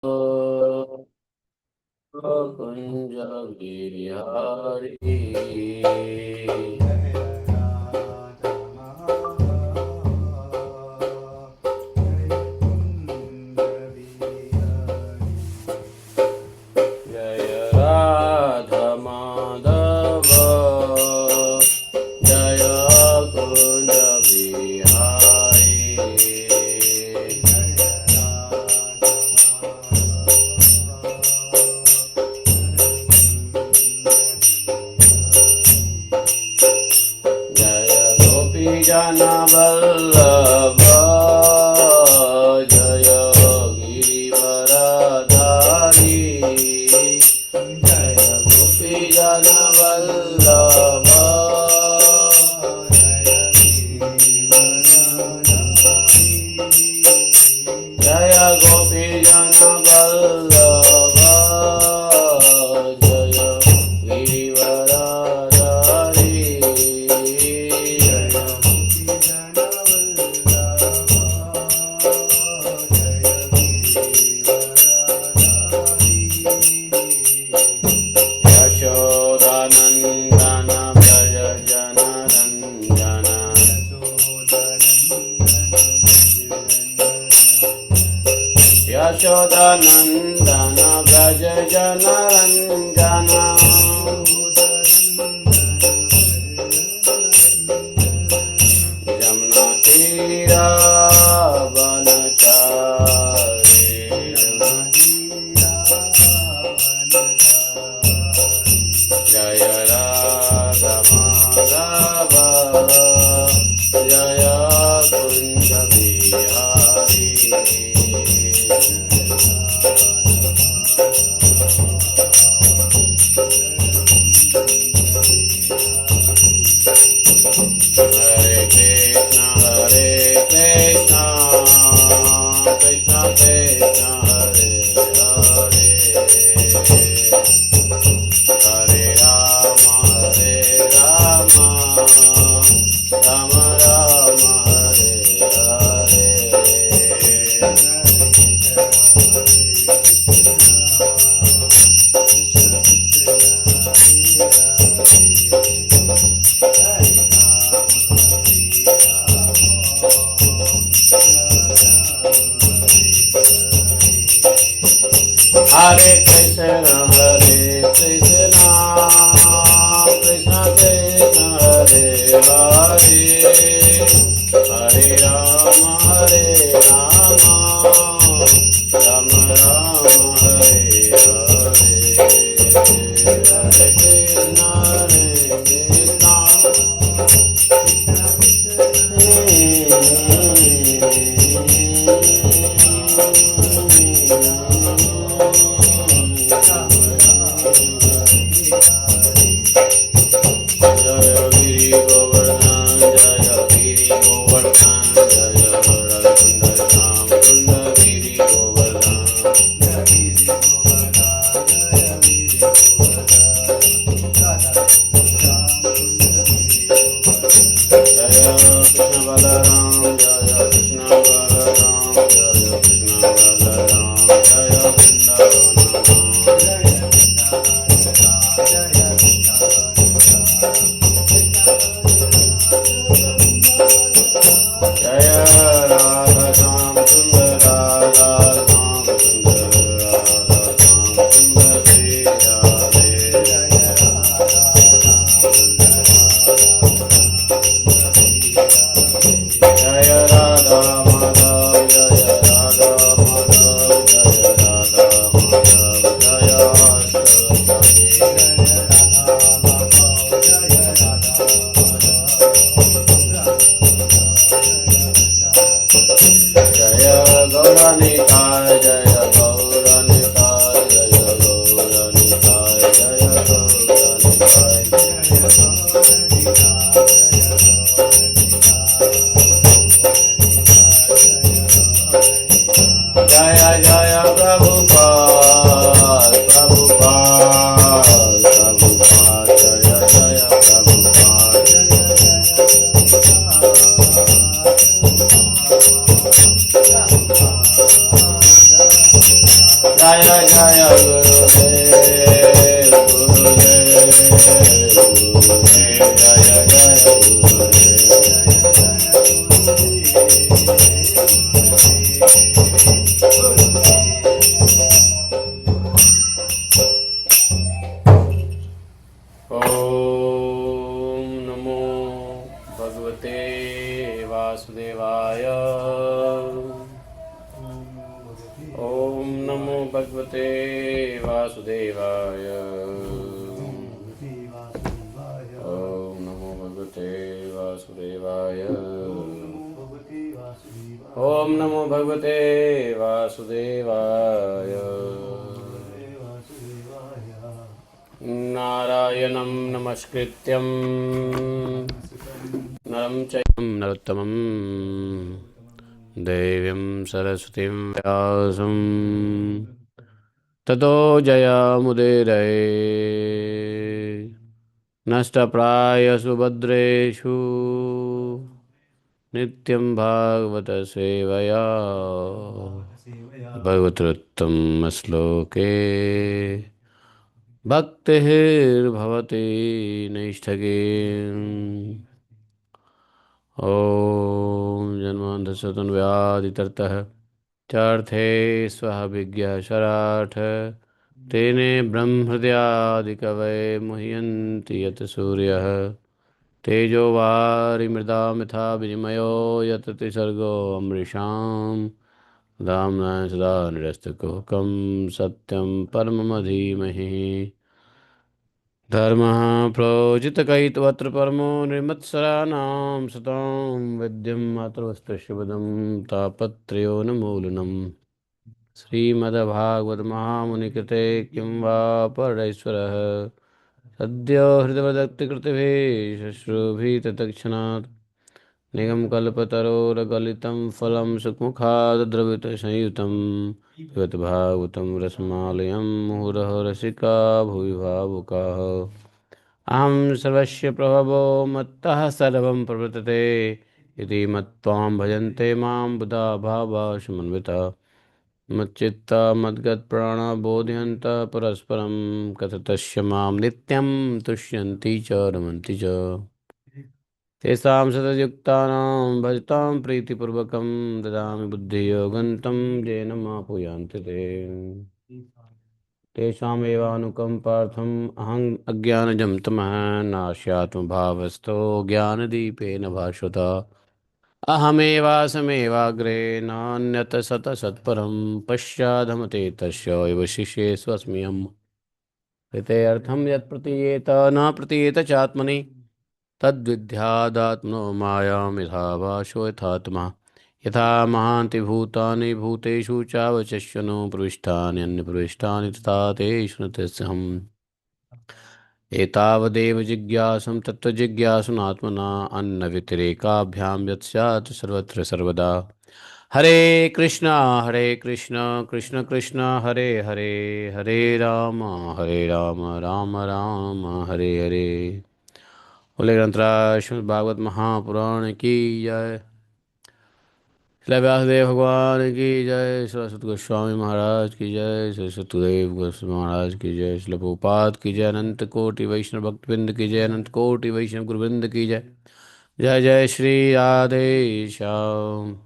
कुंज बिहारी जन वल्लभ जय गिरिवरधारी जय गोपी जन वल्लभ जय गोपी जन वल्लभ जय गिरिवरधारी यशोदानन्दन व्रज जनरञ्जन यशोदानन्दन व्रज जनरञ्जन यमुना तीरावनचारी जय राधा माधव जय कुंज बिहारी हरे कृष्ण कृष्ण कृष्ण हरे हरे हरे राम राम राम हरे हरे हरे कृष्ण कृष्ण कृष्ण हरे हरे हरे राम राम राम हरे हरे हरे कृष्ण जय जय गुरुदेव गुरुदेव गुरुदेव जय जय ओम नमो भगवते वासुदेवाय ओम नमो भगवते वासुदेवाय ओम नमो भगवते वासुदेवाय ओम नमो भगवते वासुदेवाय नारायणं नमस्कृत्यं नरं चैव नरोत्तमं देवीं सरस्वतीं व्यासं ततो जयमुदीरये नष्टप्रायसु भद्रेषु नित्यं भागवत सेवया भगवतोत्तम श्लोके भक्तिर्भवति नैष्ठके ॐ जन्मान्धसतन्व्याधितर्तः चार्थे स्वः विज्ञाशराठ तेने ब्रह्महृदयादिकवये मुह्यन्ति यत् सूर्यः तेजो वारिमृदां यथा विनिमयो यत् त्रिसर्गो अमृषां दाम्ना सदा निरस्तकुहकं सत्यं परममधीमहि धर्मः प्रोजितकैतवत्र परमो निर्मत्सराणां सतां विद्यं मातृवस्तुशिवदं तापत्रयोन्मूलनम् श्रीमद्भागवतमहामुनिकृते किं वा परैश्वरः सद्यो हृदवदत्तिकृतिभिः शुश्रूभिः तत्क्षणात् निगमकल्पतरोर्गलितं फलं सुखमुखाद्रवितसंयुतं पिबत भागवतं रसमालयं मुहुरः रसिका भुवि भावुकाः अहं सर्वस्य प्रभवो मत्तः सर्वं प्रवर्तते इति मत्त्वां भजन्ते मां बुधा भावा समन्विता मच्चित्ता मद्गतप्राणा बोधयन्तः परस्परं कथयन्तः मां नित्यं तुष्यन्ति च रमन्ति च तेषां सततयुक्तानां भजतां प्रीतिपूर्वकं ददामि बुद्धियोगं तं येन मापुयान्ति ते तेषामेवानुकम्पार्थम् अहम् अज्ञानजं तमः नास्यात्मभावस्थो ज्ञानदीपेन भास्वता अहमेवासमेवाग्रे नान्यत सतसत्परं पश्चादमते तस्य एव शिष्ये स्वस्म्यहम् कृते अर्थं यत् प्रतीयेत न प्रतीयेत चात्मनि तद्विद्यादात्मनो मायां यथा भाषो यथात्मा यथा महान्ति भूतानि भूतेषु चावचश्यनो प्रविष्टानि अन्यप्रविष्टानि तथा तेषु न तस्सहम् एतावदेव जिज्ञासं तत्त्वजिज्ञासुनात्मना अन्नव्यतिरेकाभ्यां यत् स्यात् सर्वत्र सर्वदा हरे कृष्णा कृष्ण कृष्ण हरे हरे हरे राम राम राम हरे हरे। बोले ग्रंथराज श्रीमद् भागवत महापुराण की जय। श्री व्यासदेव भगवान की जय। सरस्वती गोस्वामी महाराज की जय। सरस्वतीदेव गोस्वामी महाराज की जय। श्री प्रभुपाद की जय। अनंत कोटि वैष्णव भक्तवृंद की जय। अनंत कोटि वैष्णव गुरुवृंद की जय। जय जय श्री राधे श्याम।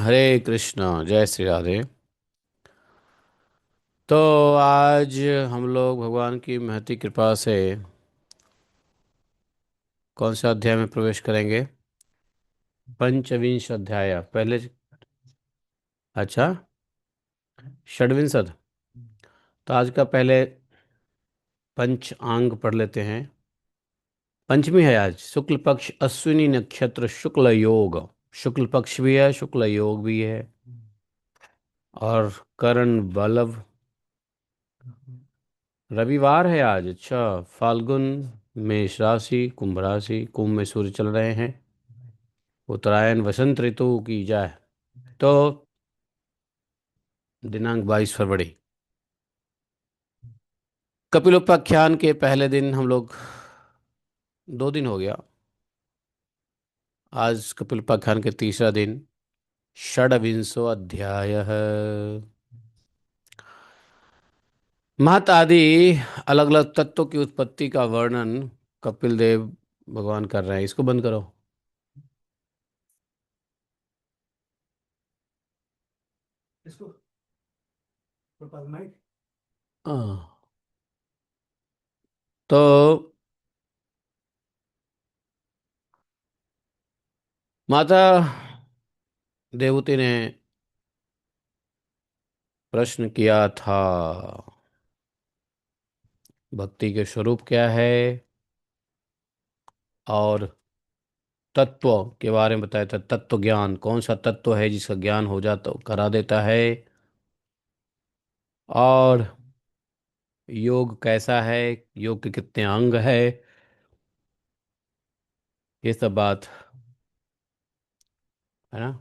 हरे कृष्णा। जय श्री राधे। तो आज हम लोग भगवान की महती कृपा से कौन सा अध्याय में प्रवेश करेंगे? पंचविंश अध्याय। पहले अच्छा, षड्विंशद। तो आज का पहले पंच अंग पढ़ लेते हैं। पंचमी है आज, शुक्ल पक्ष, अश्विनी नक्षत्र, शुक्ल योग। शुक्ल पक्ष भी है, शुक्ल योग भी है। और करण बलव, रविवार है आज। अच्छा, फाल्गुन, मेष राशि, कुंभ राशि, कुंभ में सूर्य चल रहे हैं। उत्तरायण वसंत ऋतु की जाए। तो दिनांक 22 फरवरी, कपिलोपाख्यान के पहले दिन हम लोग, 2 दिन हो गया। आज कपिलोपाख्यान के तीसरा दिन, षड्विंशो अध्यायः। महत आदि अलग अलग तत्वों की उत्पत्ति का वर्णन कपिल देव भगवान कर रहे हैं। इसको बंद करो। इसको प्रोपाल माइक। हाँ। तो माता देवती ने प्रश्न किया था, भक्ति के स्वरूप क्या है और तत्व के बारे में बताया था। तत्व ज्ञान कौन सा तत्व है जिसका ज्ञान हो जाता करा देता है, और योग कैसा है, योग के कितने अंग है, ये सब बात है ना।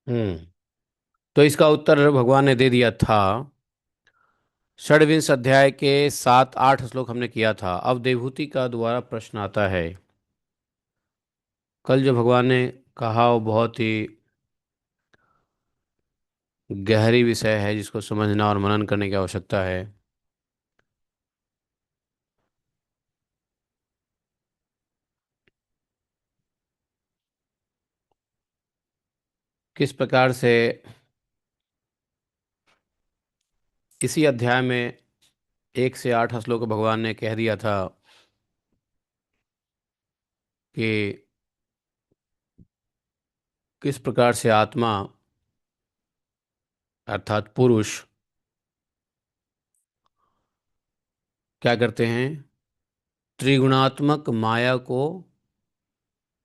हम्म। तो इसका उत्तर भगवान ने दे दिया था। षड्विंश अध्याय के 7 8 श्लोक हमने किया था। अब देवहूति का दोबारा प्रश्न आता है। कल जो भगवान ने कहा वो बहुत ही गहरी विषय है जिसको समझना और मनन करने की आवश्यकता है। किस प्रकार से इसी अध्याय में 1 से 8 श्लोक भगवान ने कह दिया था कि किस प्रकार से आत्मा अर्थात पुरुष क्या करते हैं, त्रिगुणात्मक माया को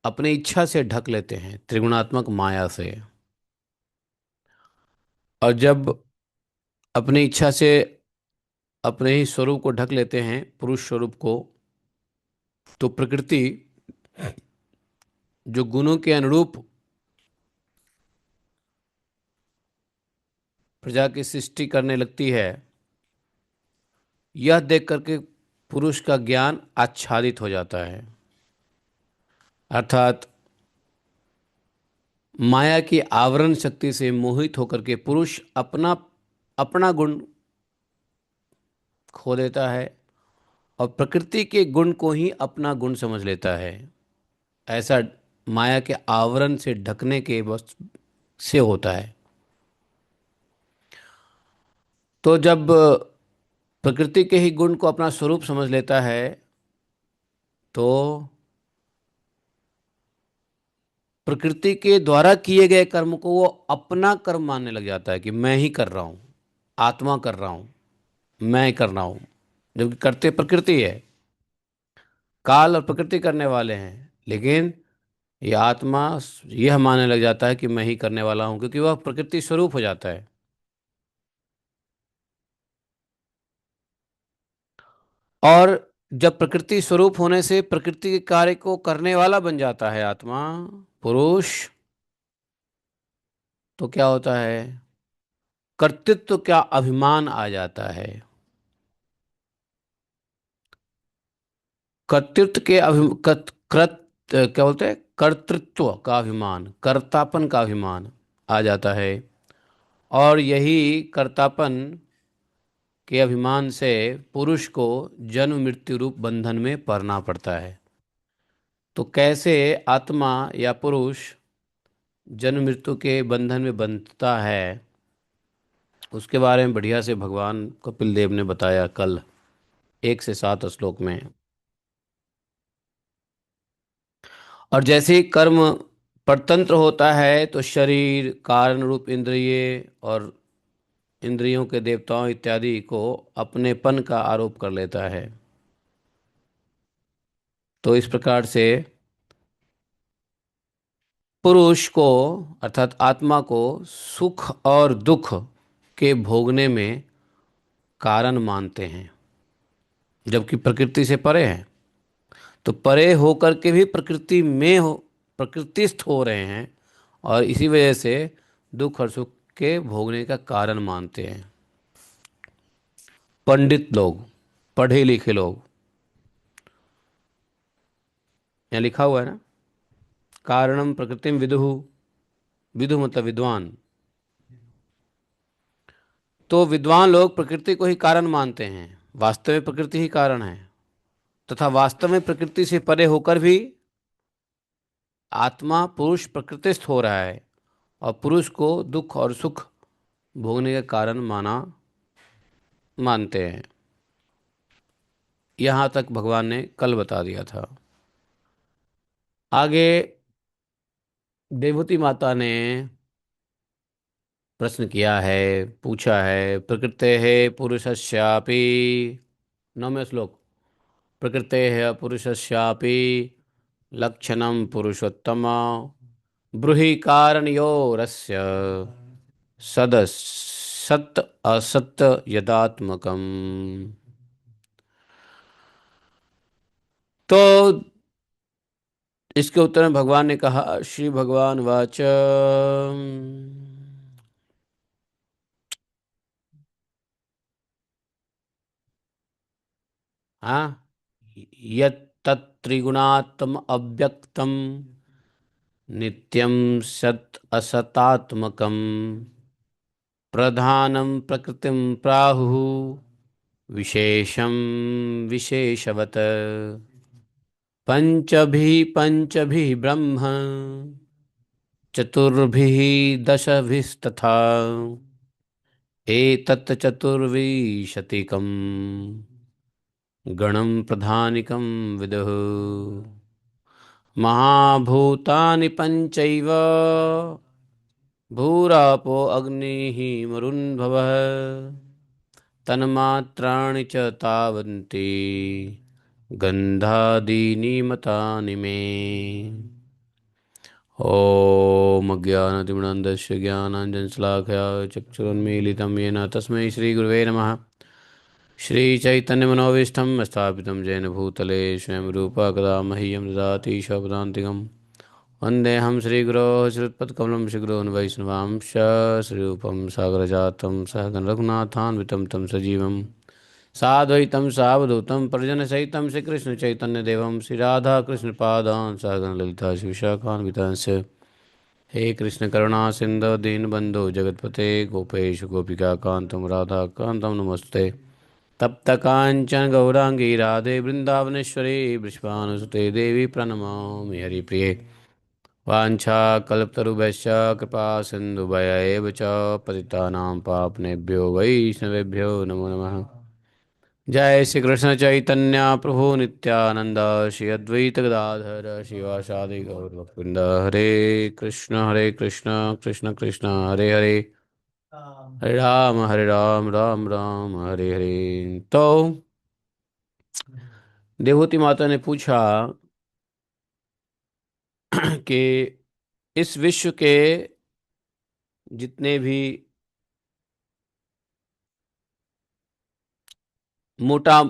अपनी इच्छा से ढक लेते हैं, त्रिगुणात्मक माया से। और जब अपनी इच्छा से अपने ही स्वरूप को ढक लेते हैं, पुरुष स्वरूप को, तो प्रकृति जो गुणों के अनुरूप प्रजा की सृष्टि करने लगती है, यह देख करके पुरुष का ज्ञान आच्छादित हो जाता है। अर्थात माया की आवरण शक्ति से मोहित होकर के पुरुष अपना अपना गुण खो देता है और प्रकृति के गुण को ही अपना गुण समझ लेता है। ऐसा माया के आवरण से ढकने के बस से होता है। तो जब प्रकृति के ही गुण को अपना स्वरूप समझ लेता है, तो प्रकृति के द्वारा किए गए कर्म को वो अपना कर्म मानने लग जाता है कि मैं ही कर रहा हूँ, आत्मा कर रहा हूँ, मैं कर रहा हूँ। जबकि करते प्रकृति है, काल और प्रकृति करने वाले हैं, लेकिन ये आत्मा यह मानने लग जाता है कि मैं ही करने वाला हूँ, क्योंकि वह प्रकृति स्वरूप हो जाता है। और जब प्रकृति स्वरूप होने से प्रकृति के कार्य को करने वाला बन जाता है आत्मा, पुरुष, तो क्या होता है, कर्तृत्व का अभिमान आ जाता है। कर्तृत्व के क्या बोलते हैं, कर्तृत्व का अभिमान, कर्तापन का अभिमान आ जाता है। और यही कर्तापन के अभिमान से पुरुष को जन्म मृत्यु रूप बंधन में पड़ना पड़ता है। तो कैसे आत्मा या पुरुष जन्म मृत्यु के बंधन में बंधता है, उसके बारे में बढ़िया से भगवान कपिल देव ने बताया कल 1 से 7 श्लोक में। और जैसे ही कर्म परतंत्र होता है तो शरीर, कारण रूप इंद्रिय और इंद्रियों के देवताओं इत्यादि को अपनेपन का आरोप कर लेता है। तो इस प्रकार से पुरुष को अर्थात आत्मा को सुख और दुख के भोगने में कारण मानते हैं, जबकि प्रकृति से परे हैं। तो परे होकर के भी प्रकृति में हो, प्रकृतिस्थ हो रहे हैं, और इसी वजह से दुख और सुख के भोगने का कारण मानते हैं पंडित लोग। पढ़े लिखे लोग, यहाँ लिखा हुआ है ना, कारणम प्रकृतिम विदुहु। विदु मतलब विद्वान। तो विद्वान लोग प्रकृति को ही कारण मानते हैं, वास्तव में प्रकृति ही कारण है। तथा वास्तव में प्रकृति से परे होकर भी आत्मा पुरुष प्रकृतिस्थ हो रहा है, और पुरुष को दुख और सुख भोगने के कारण मानते हैं। यहाँ तक भगवान ने कल बता दिया था। आगे देवहूति माता ने प्रश्न किया है, पूछा है, प्रकृते है पुरुषस्यापि, 9वें श्लोक, प्रकृते है पुरुषस्यापि लक्षणम पुरुषोत्तम, ब्रूहि कारणयोरस्य सदसत् असत् यदात्मकम्। तो इसके उत्तर में भगवान ने कहा, श्री भगवान वाच, हाँ, यत्त्रिगुणात्म अव्यक्तम नित्यं सत् असतात्मकं प्रधानं प्रकृतिं प्राहुः विशेषं विशेषवत् पंचभिः ब्रह्म चतुर्भिः दशभिस्तथा एतत् चतुर्विंशतिकं गणं प्रधानिकं विदुः। महाभूतानि पञ्चैव भूरापो अग्निः मरुन्भवः तन्मात्राणि च तावन्ति गन्धादीनि मतानि मे। ॐ अज्ञानतिमिरन्धस्य ज्ञानाञ्जनशलाकया चक्षुरुन्मीलितं येन तस्मै श्रीगुरुवे नमः। श्रीचैतन्यमनोभीष्टं स्थापितं येन भूतले स्वयं रूपा कदा मह्यं ददाति स्वपदान्तिकम्। वन्देऽहं श्रीगुरोः श्रीयुतपदकमलं श्रीगुरोन् वैष्णवांश्च श्रीरूपं सागरजातं सहगण रघुनाथान्वितं तं सजीवं साद्वैतं सावधूतं परिजनसहितं श्रीकृष्णचैतन्यदेवं श्रीराधाकृष्णपादान् सहगण ललिता श्रीविशाखान्वितांश्च। हे कृष्ण करुणा सिंधु दीनबंधु जगतपते गोपेश गोपिकाकान्तं राधाकान्तं नमस्ते। तप्त कांचन गौरांगी राधे वृंदावनेश्वरी वृषभानुसुते देवी प्रणमामि हरिप्रिये। वाञ्छाकल्पतरुभ्यश्च कृपा सिन्धुभय एव च पतितानां पावनेभ्यो वैष्णवेभ्यो नमो नमः। जय श्री कृष्ण चैतन्य प्रभु नित्यानंद, श्री अद्वैत गदाधर शिवासादि गौरभक्तवृंद। हरे कृष्ण कृष्ण कृष्ण हरे हरे, हरे राम राम राम हरे हरे। तो देवहूति माता ने पूछा कि इस विश्व के जितने भी मोटा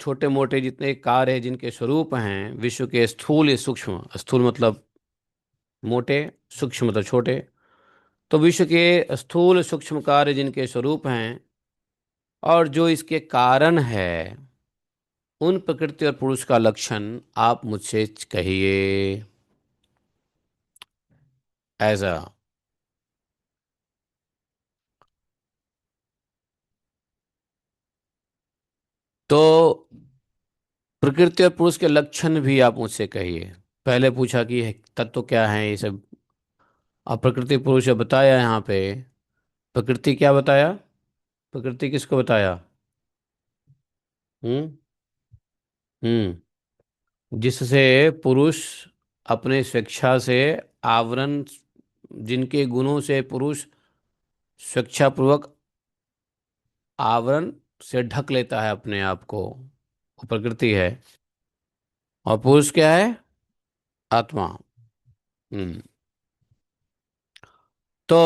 छोटे मोटे जितने कार्य हैं, जिनके स्वरूप हैं विश्व के, स्थूल या सूक्ष्म, स्थूल मतलब मोटे, सूक्ष्म मतलब छोटे, तो विश्व के स्थूल सूक्ष्म कार्य जिनके स्वरूप हैं और जो इसके कारण है, उन प्रकृति और पुरुष का लक्षण आप मुझसे कहिए। ऐसा तो प्रकृति और पुरुष के लक्षण भी आप मुझसे कहिए। पहले पूछा कि तत्व क्या है ये सब, अब प्रकृति पुरुष बताया यहाँ पे। प्रकृति क्या बताया? प्रकृति किसको बताया? हम्म। हम्म। जिससे पुरुष अपने स्वेच्छा से आवरण, जिनके गुणों से पुरुष स्वेच्छापूर्वक आवरण से ढक लेता है अपने आप को, वो प्रकृति है। और पुरुष क्या है? आत्मा। हम्म। तो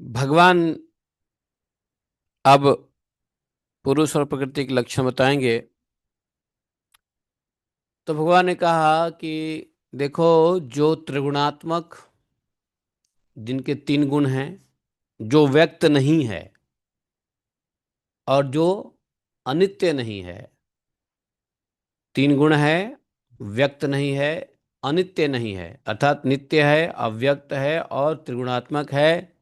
भगवान अब पुरुष और प्रकृति के लक्षण बताएंगे। तो भगवान ने कहा कि देखो, जो त्रिगुणात्मक जिनके 3 गुण हैं, जो व्यक्त नहीं है और जो अनित्य नहीं है। 3 गुण है, व्यक्त नहीं है, अनित्य नहीं है, अर्थात नित्य है, अव्यक्त है और त्रिगुणात्मक है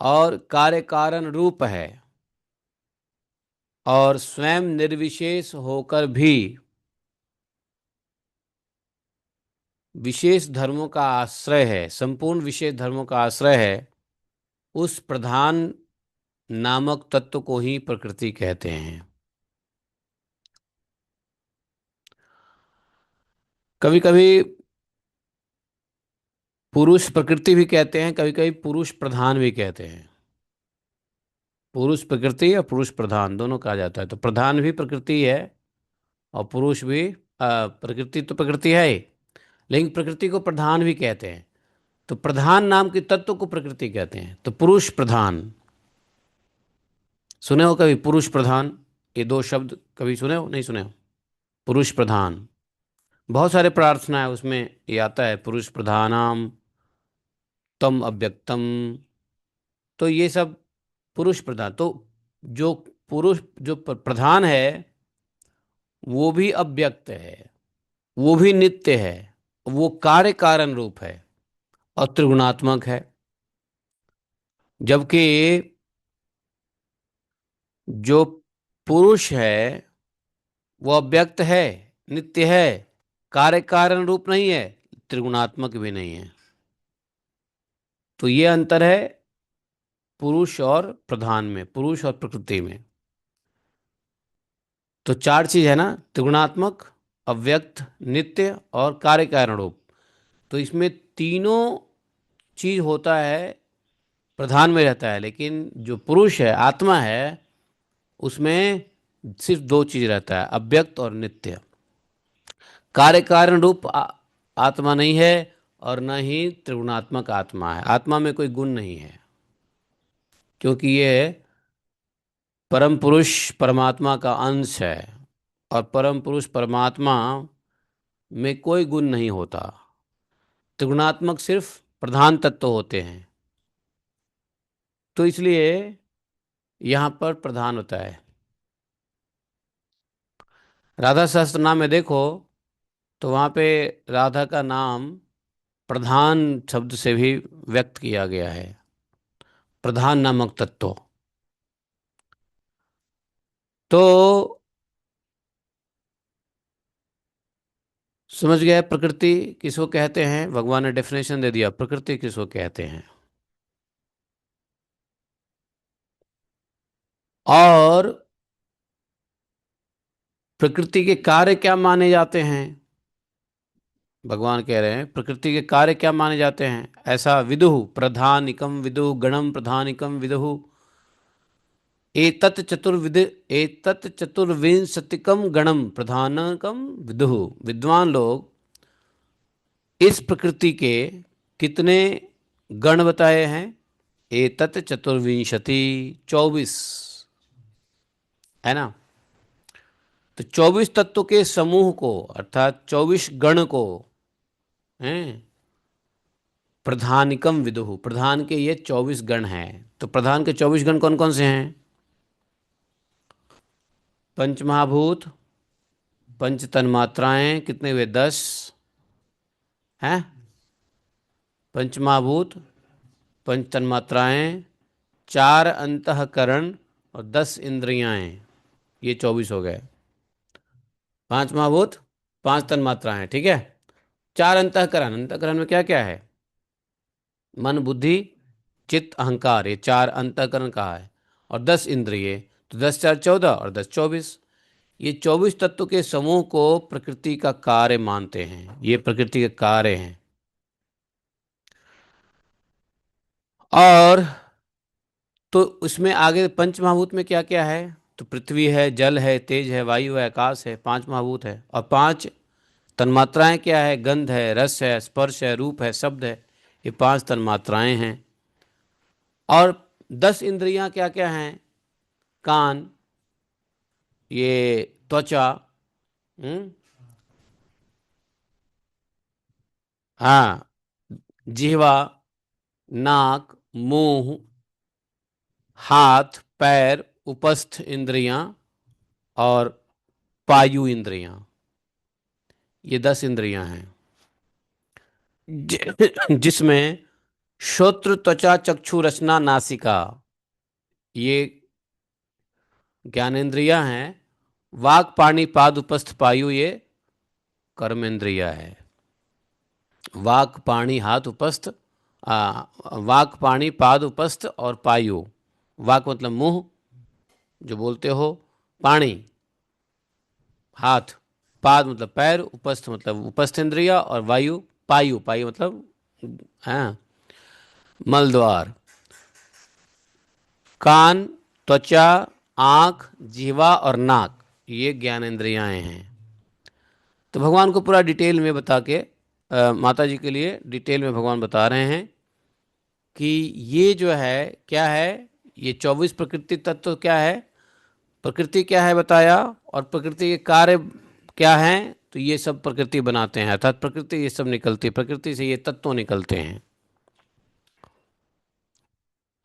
और कार्य कारण रूप है और स्वयं निर्विशेष होकर भी विशेष धर्मों का आश्रय है, संपूर्ण विशेष धर्मों का आश्रय है। उस प्रधान नामक तत्व को ही प्रकृति कहते हैं। कभी कभी पुरुष प्रकृति भी कहते हैं, कभी कभी पुरुष प्रधान भी कहते हैं। पुरुष प्रकृति या पुरुष प्रधान दोनों कहा जाता है। तो प्रधान भी प्रकृति है और पुरुष भी प्रकृति तो प्रकृति है ही, लेकिन प्रकृति को प्रधान भी कहते हैं। तो प्रधान नाम के तत्व को प्रकृति कहते हैं। तो पुरुष प्रधान सुने हो कभी? पुरुष प्रधान, ये 2 शब्द कभी सुने हो? नहीं सुने हो? पुरुष प्रधान बहुत सारे प्रार्थना है उसमें ये आता है, पुरुष प्रधानाम तम अव्यक्तम। तो ये सब पुरुष प्रधान। तो जो पुरुष जो प्रधान है वो भी अव्यक्त है, वो भी नित्य है, वो कार्य कारण रूप है और त्रिगुणात्मक है। जबकि जो पुरुष है वो अव्यक्त है, नित्य है, कार्य कारण रूप नहीं है, त्रिगुणात्मक भी नहीं है। तो ये अंतर है पुरुष और प्रधान में, पुरुष और प्रकृति में। तो 4 चीज है ना, त्रिगुणात्मक, अव्यक्त, नित्य और कार्य कारण रूप। तो इसमें तीनों चीज होता है, प्रधान में रहता है, लेकिन जो पुरुष है, आत्मा है, उसमें सिर्फ 2 चीज रहता है, अव्यक्त और नित्य। कार्य कारण रूप आत्मा नहीं है और न ही त्रिगुणात्मक आत्मा है। आत्मा में कोई गुण नहीं है, क्योंकि ये परम पुरुष परमात्मा का अंश है और परम पुरुष परमात्मा में कोई गुण नहीं होता। त्रिगुणात्मक सिर्फ प्रधान तत्व होते हैं। तो इसलिए यहाँ पर प्रधान होता है। राधा सहस्त्र नाम में देखो तो वहाँ पे राधा का नाम प्रधान शब्द से भी व्यक्त किया गया है, प्रधान नामक तत्व। तो समझ गए प्रकृति किसको कहते हैं? भगवान ने डेफिनेशन दे दिया, प्रकृति किसको कहते हैं। और प्रकृति के कार्य क्या माने जाते हैं? भगवान कह रहे हैं प्रकृति के कार्य क्या माने जाते हैं। ऐसा विदुः प्रधानिकम विदुः गणम प्रधानिकम विदुः एतत् चतुर्विंशतिकम गणम प्रधानकम विदुः। विद्वान लोग इस प्रकृति के कितने गण बताए हैं? एतत् चतुर्विंशति, 24, है ना। तो 24 तत्व के समूह को अर्थात 24 गण को हैं प्रधानिकम विदुः। प्रधान के ये 24 गण हैं। तो प्रधान के 24 गण कौन कौन से हैं? पंचमहाभूत, पंच तन्मात्राएं, कितने हुए? 10 हैं। पंचमहाभूत, पंच तन्मात्राएं, 4 अंतःकरण और 10 इंद्रियाएं, ये 24 हो गए। 5 महाभूत, 5 तन्मात्राएं, ठीक है। 4 अंतःकरण, अंतःकरण में क्या क्या है? मन बुद्धि चित्त अहंकार, ये 4 अंतःकरण कहा है। और 10 इंद्रिय, तो 10 4 14 और 10 24। ये 24 तत्व के समूह को प्रकृति का कार्य मानते हैं। ये प्रकृति के कार्य हैं। और तो उसमें आगे पंच महाभूत में क्या क्या है? तो पृथ्वी है, जल है, तेज है, वायु है, आकाश है, 5 महाभूत है। और 5 तन्मात्राएं क्या है? गंध है, रस है, स्पर्श है, रूप है, शब्द है, ये 5 तन्मात्राएं हैं। और 10 इंद्रियां क्या क्या हैं? कान, ये त्वचा, हम्म, हाँ, जिह्वा, नाक, मुंह, हाथ, पैर, उपस्थ इंद्रियां और पायु इंद्रियां, ये 10 इंद्रियां हैं। जिसमें श्रोत्र, त्वचा, चक्षु, रसना, नासिका, ये ज्ञानेंद्रियां हैं। वाक, पाणी, पाद, उपस्थ, पायु, ये कर्मेंद्रिया है। वाक, पाणी, हाथ, उपस्थ, वाक, पाणी, पाद, उपस्थ और पायु। वाक मतलब मुंह जो बोलते हो, पाणी हाथ, पाद मतलब पैर, उपस्थ मतलब उपस्थ इंद्रिया और वायु पायु। पायु मतलब हाँ मलद्वार। कान, त्वचा, आंख, जीवा और नाक, ये ज्ञानेंद्रियाएं हैं। तो भगवान को पूरा डिटेल में बता के माता जी के लिए डिटेल में भगवान बता रहे हैं कि ये जो है क्या है, ये 24 प्रकृति तत्व क्या है, प्रकृति क्या है बताया, और प्रकृति के कार्य क्या हैं। तो ये सब प्रकृति बनाते हैं, अर्थात प्रकृति ये सब निकलती है, प्रकृति से ये तत्व निकलते हैं।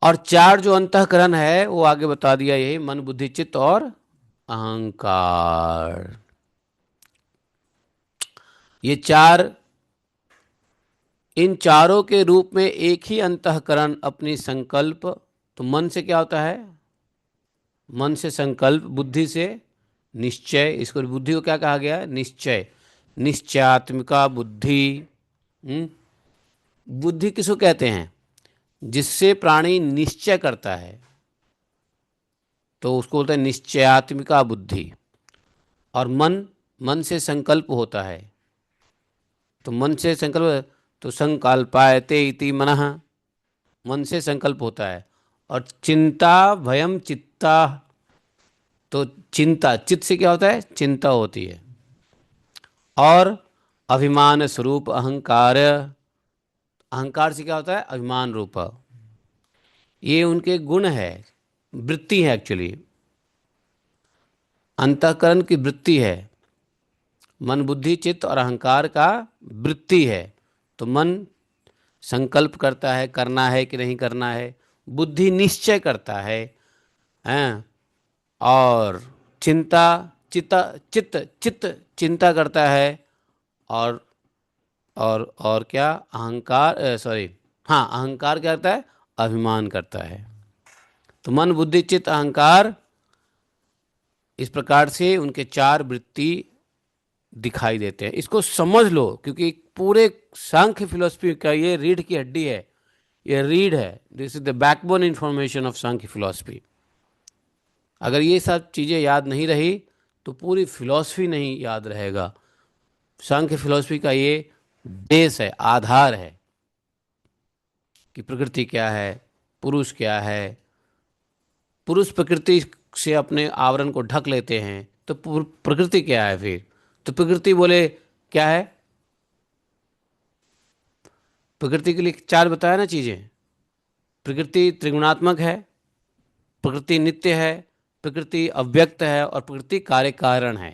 और 4 जो अंतःकरण है वो आगे बता दिया, यही मन, बुद्धि, चित्त और अहंकार। ये 4, इन चारों के रूप में एक ही अंतःकरण अपनी संकल्प, तो मन से क्या होता है, मन से संकल्प, बुद्धि से निश्चय, इसको बुद्धि को क्या कहा गया है, निश्चय, निश्चयात्मिका बुद्धि। हम्म, बुद्धि किसको कहते हैं, जिससे प्राणी निश्चय करता है, तो उसको बोलते हैं निश्चयात्मिका बुद्धि। और मन, मन से संकल्प होता है, तो मन से संकल्प, तो संकल्पायते इति मनः, मन से संकल्प होता है। और चिंता, भयम, चित्ता, तो चिंता, चित्त से क्या होता है, चिंता होती है। और अभिमान स्वरूप अहंकार, अहंकार से क्या होता है, अभिमान रूप, ये उनके गुण है, वृत्ति है एक्चुअली, अंतःकरण की वृत्ति है। मन, बुद्धि, चित्त और अहंकार का वृत्ति है। तो मन संकल्प करता है, करना है कि नहीं करना है, बुद्धि निश्चय करता है हैं, और चिंता, चित्त, चित्त चित्त चिंता करता है। और और क्या, अहंकार, सॉरी, हाँ अहंकार क्या करता है, अभिमान करता है। तो मन, बुद्धि, चित्त, अहंकार, इस प्रकार से उनके 4 वृत्ति दिखाई देते हैं। इसको समझ लो, क्योंकि पूरे सांख्य फिलोसफी का ये रीढ़ की हड्डी है, ये रीढ़ है, this is the backbone information of Sankhya philosophy. अगर ये सब चीज़ें याद नहीं रही तो पूरी फिलॉसफी नहीं याद रहेगा। सांख्य फिलॉसफी का ये बेस है, आधार है कि प्रकृति क्या है, पुरुष क्या है। पुरुष प्रकृति से अपने आवरण को ढक लेते हैं, तो प्रकृति क्या है फिर, तो प्रकृति बोले क्या है, प्रकृति के लिए 4 बताया ना चीज़ें। प्रकृति त्रिगुणात्मक है, प्रकृति नित्य है, प्रकृति अव्यक्त है और प्रकृति कार्य कारण है।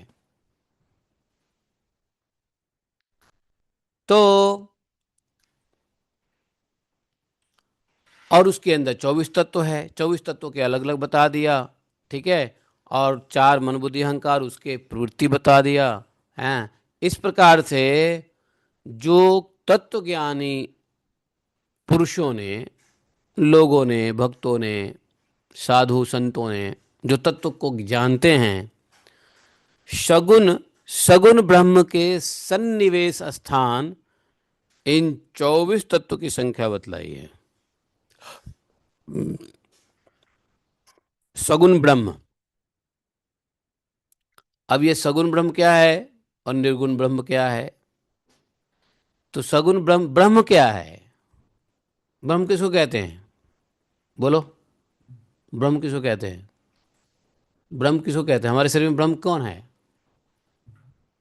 तो और उसके अंदर 24 तत्व है, 24 तत्वों के अलग अलग बता दिया, ठीक है। और 4 मन, बुद्धि, अहंकार, उसके प्रवृत्ति बता दिया है। इस प्रकार से जो तत्व ज्ञानी पुरुषों ने, लोगों ने, भक्तों ने, साधु संतों ने जो तत्व को जानते हैं, सगुण सगुण ब्रह्म के सन्निवेश स्थान इन 24 तत्व की संख्या बतलाई है। सगुण ब्रह्म, अब ये सगुण ब्रह्म क्या है और निर्गुण ब्रह्म क्या है। तो सगुण ब्रह्म, ब्रह्म क्या है, ब्रह्म किसको कहते हैं, बोलो, ब्रह्म किसको कहते हैं, ब्रह्म किसको कहते हैं, हमारे शरीर में ब्रह्म कौन है,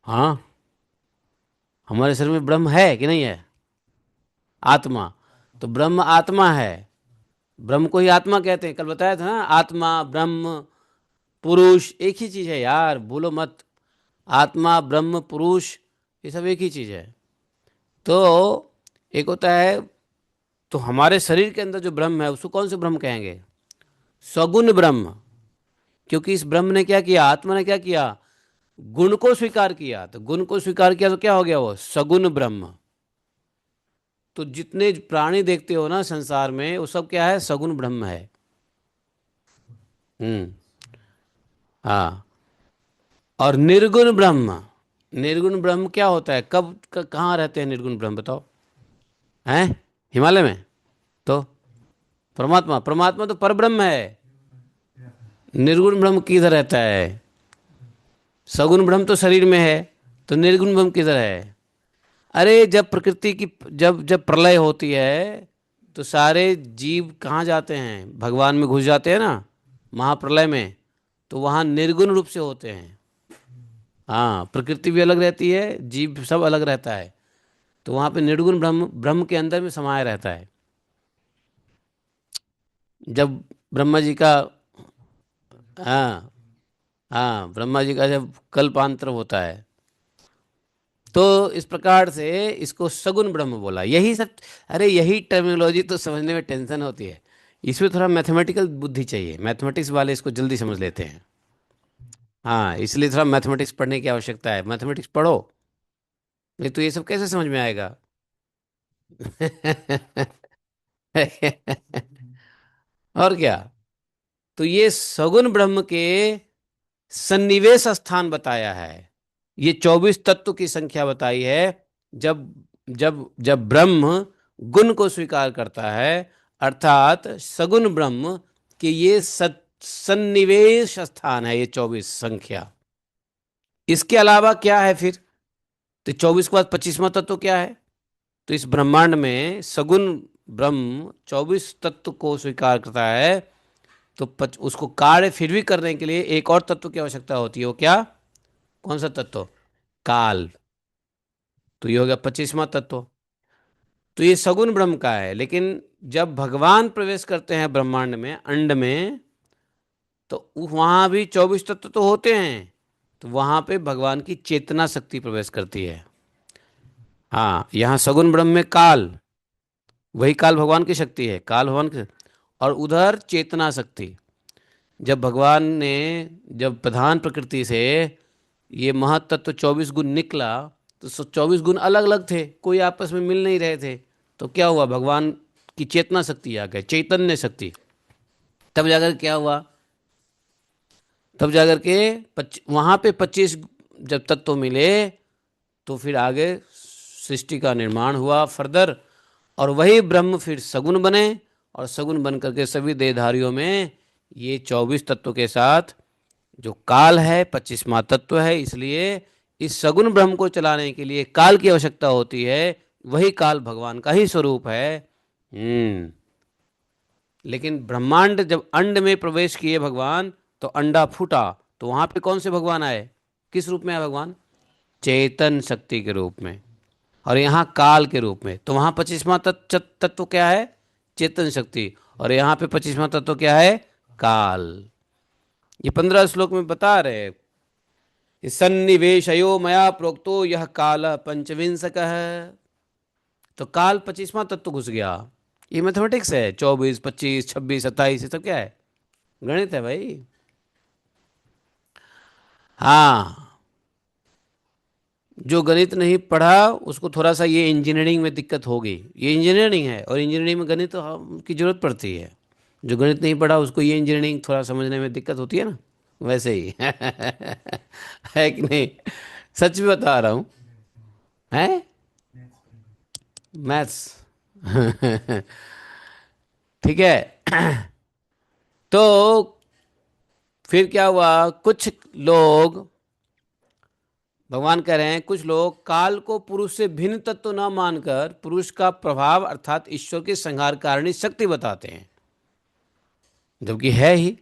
हाँ हमारे शरीर में ब्रह्म है कि नहीं है, आत्मा। तो ब्रह्म आत्मा है, ब्रह्म को ही आत्मा कहते हैं, कल बताया था ना, आत्मा ब्रह्म पुरुष एक ही चीज है यार, भूलो मत। आत्मा, ब्रह्म, पुरुष, ये सब एक ही चीज है। तो एक होता है तो हमारे शरीर के अंदर जो ब्रह्म है उसको कौन से ब्रह्म कहेंगे? सगुण ब्रह्म। क्योंकि इस ब्रह्म ने क्या किया, आत्मा ने क्या किया, गुण को स्वीकार किया। तो गुण को स्वीकार किया तो क्या हो गया, वो सगुण ब्रह्म। तो जितने प्राणी देखते हो ना संसार में, वो सब क्या है, सगुण ब्रह्म है। हम्म। हाँ। और निर्गुण ब्रह्म, निर्गुण ब्रह्म क्या होता है, कहाँ रहते हैं निर्गुण ब्रह्म, बताओ? हैं? हिमालय में? तो परमात्मा, परमात्मा तो परब्रह्म है। निर्गुण ब्रह्म किधर रहता है? सगुण ब्रह्म तो शरीर में है, तो निर्गुण ब्रह्म किधर है? अरे जब प्रकृति की, जब जब प्रलय होती है तो सारे जीव कहाँ जाते हैं, भगवान में घुस जाते हैं ना, महाप्रलय में। तो वहाँ निर्गुण रूप से होते हैं। हाँ, प्रकृति भी अलग रहती है, जीव सब अलग रहता है। तो वहाँ पे निर्गुण ब्रह्म ब्रह्म के अंदर में समाया रहता है। जब ब्रह्मा जी का, हाँ, हाँ, ब्रह्मा जी का जब कल्पांतर होता है, तो इस प्रकार से इसको सगुण ब्रह्म बोला, यही सब। अरे यही टर्मिनोलॉजी तो समझने में टेंशन होती है। इसमें थोड़ा मैथमेटिकल बुद्धि चाहिए, मैथमेटिक्स वाले इसको जल्दी समझ लेते हैं। हाँ, इसलिए थोड़ा मैथमेटिक्स पढ़ने की आवश्यकता है, मैथमेटिक्स पढ़ो, नहीं तो ये सब कैसे समझ में आएगा। और क्या। तो ये सगुण ब्रह्म के सन्निवेश स्थान बताया है। ये 24 तत्व की संख्या बताई है। जब जब जब ब्रह्म गुण को स्वीकार करता है, अर्थात सगुण ब्रह्म के ये सन्निवेश स्थान है, ये 24 संख्या। इसके अलावा क्या है फिर? तो 24 के बाद 25वां तत्व क्या है? तो इस ब्रह्मांड में सगुण ब्रह्म 24 तत्व को स्वीकार करता है। तो उसको कार्य फिर भी करने के लिए एक और तत्व की आवश्यकता होती है, वो क्या, कौन सा तत्व? काल। तो ये हो गया 25वां तत्व। तो ये सगुण ब्रह्म का है। लेकिन जब भगवान प्रवेश करते हैं ब्रह्मांड में, अंड में, तो वहां भी 24 तत्व तो होते हैं। तो वहां पे भगवान की चेतना शक्ति प्रवेश करती है। हाँ, यहाँ सगुण ब्रह्म में काल, वही काल भगवान की शक्ति है, काल भगवान की। और उधर चेतना शक्ति, जब भगवान ने, जब प्रधान प्रकृति से ये महतत्व 24 गुण निकला, तो 24 गुण अलग अलग थे, कोई आपस में मिल नहीं रहे थे। तो क्या हुआ, भगवान की चेतना शक्ति आ गई, चैतन्य शक्ति। तब जाकर क्या हुआ, तब जाकर के वहां पे 25 जब तत्व मिले, तो फिर आगे सृष्टि का निर्माण हुआ फर्दर। और वही ब्रह्म फिर सगुण बने, और सगुण बन करके सभी देहधारियों में ये 24 तत्व के साथ जो काल है 25वां तत्व है। इसलिए इस सगुण ब्रह्म को चलाने के लिए काल की आवश्यकता होती है। वही काल भगवान का ही स्वरूप है। लेकिन ब्रह्मांड जब अंड में प्रवेश किए भगवान, तो अंडा फूटा, तो वहां पे कौन से भगवान आए, किस रूप में आए भगवान? चेतन शक्ति के रूप में। और यहाँ काल के रूप में। तो वहां 25वां तत्व क्या है? चेतन शक्ति। और यहाँ पे 25वां तत्व क्या है? काल। ये 15 श्लोक में बता रहे हैं। सन्निवेशयो मया प्रोक्तो यह काल पंचविंशक है। तो काल 25वां तत्व घुस गया। ये मैथमेटिक्स है, 24, 25, 26, 27, ये सब क्या है, गणित है भाई। हाँ, जो गणित नहीं पढ़ा उसको थोड़ा सा ये इंजीनियरिंग में दिक्कत होगी। ये इंजीनियरिंग है, और इंजीनियरिंग में गणित की जरूरत पड़ती है। जो गणित नहीं पढ़ा उसको ये इंजीनियरिंग थोड़ा समझने में दिक्कत होती है ना, वैसे ही है कि नहीं? सच में बता रहा हूँ। है मैथ्स। ठीक है। तो फिर क्या हुआ, कुछ लोग, भगवान कह रहे हैं, कुछ लोग काल को पुरुष से भिन्न तत्व न मानकर पुरुष का प्रभाव अर्थात ईश्वर की संहारकारिणी शक्ति बताते हैं, जबकि है ही,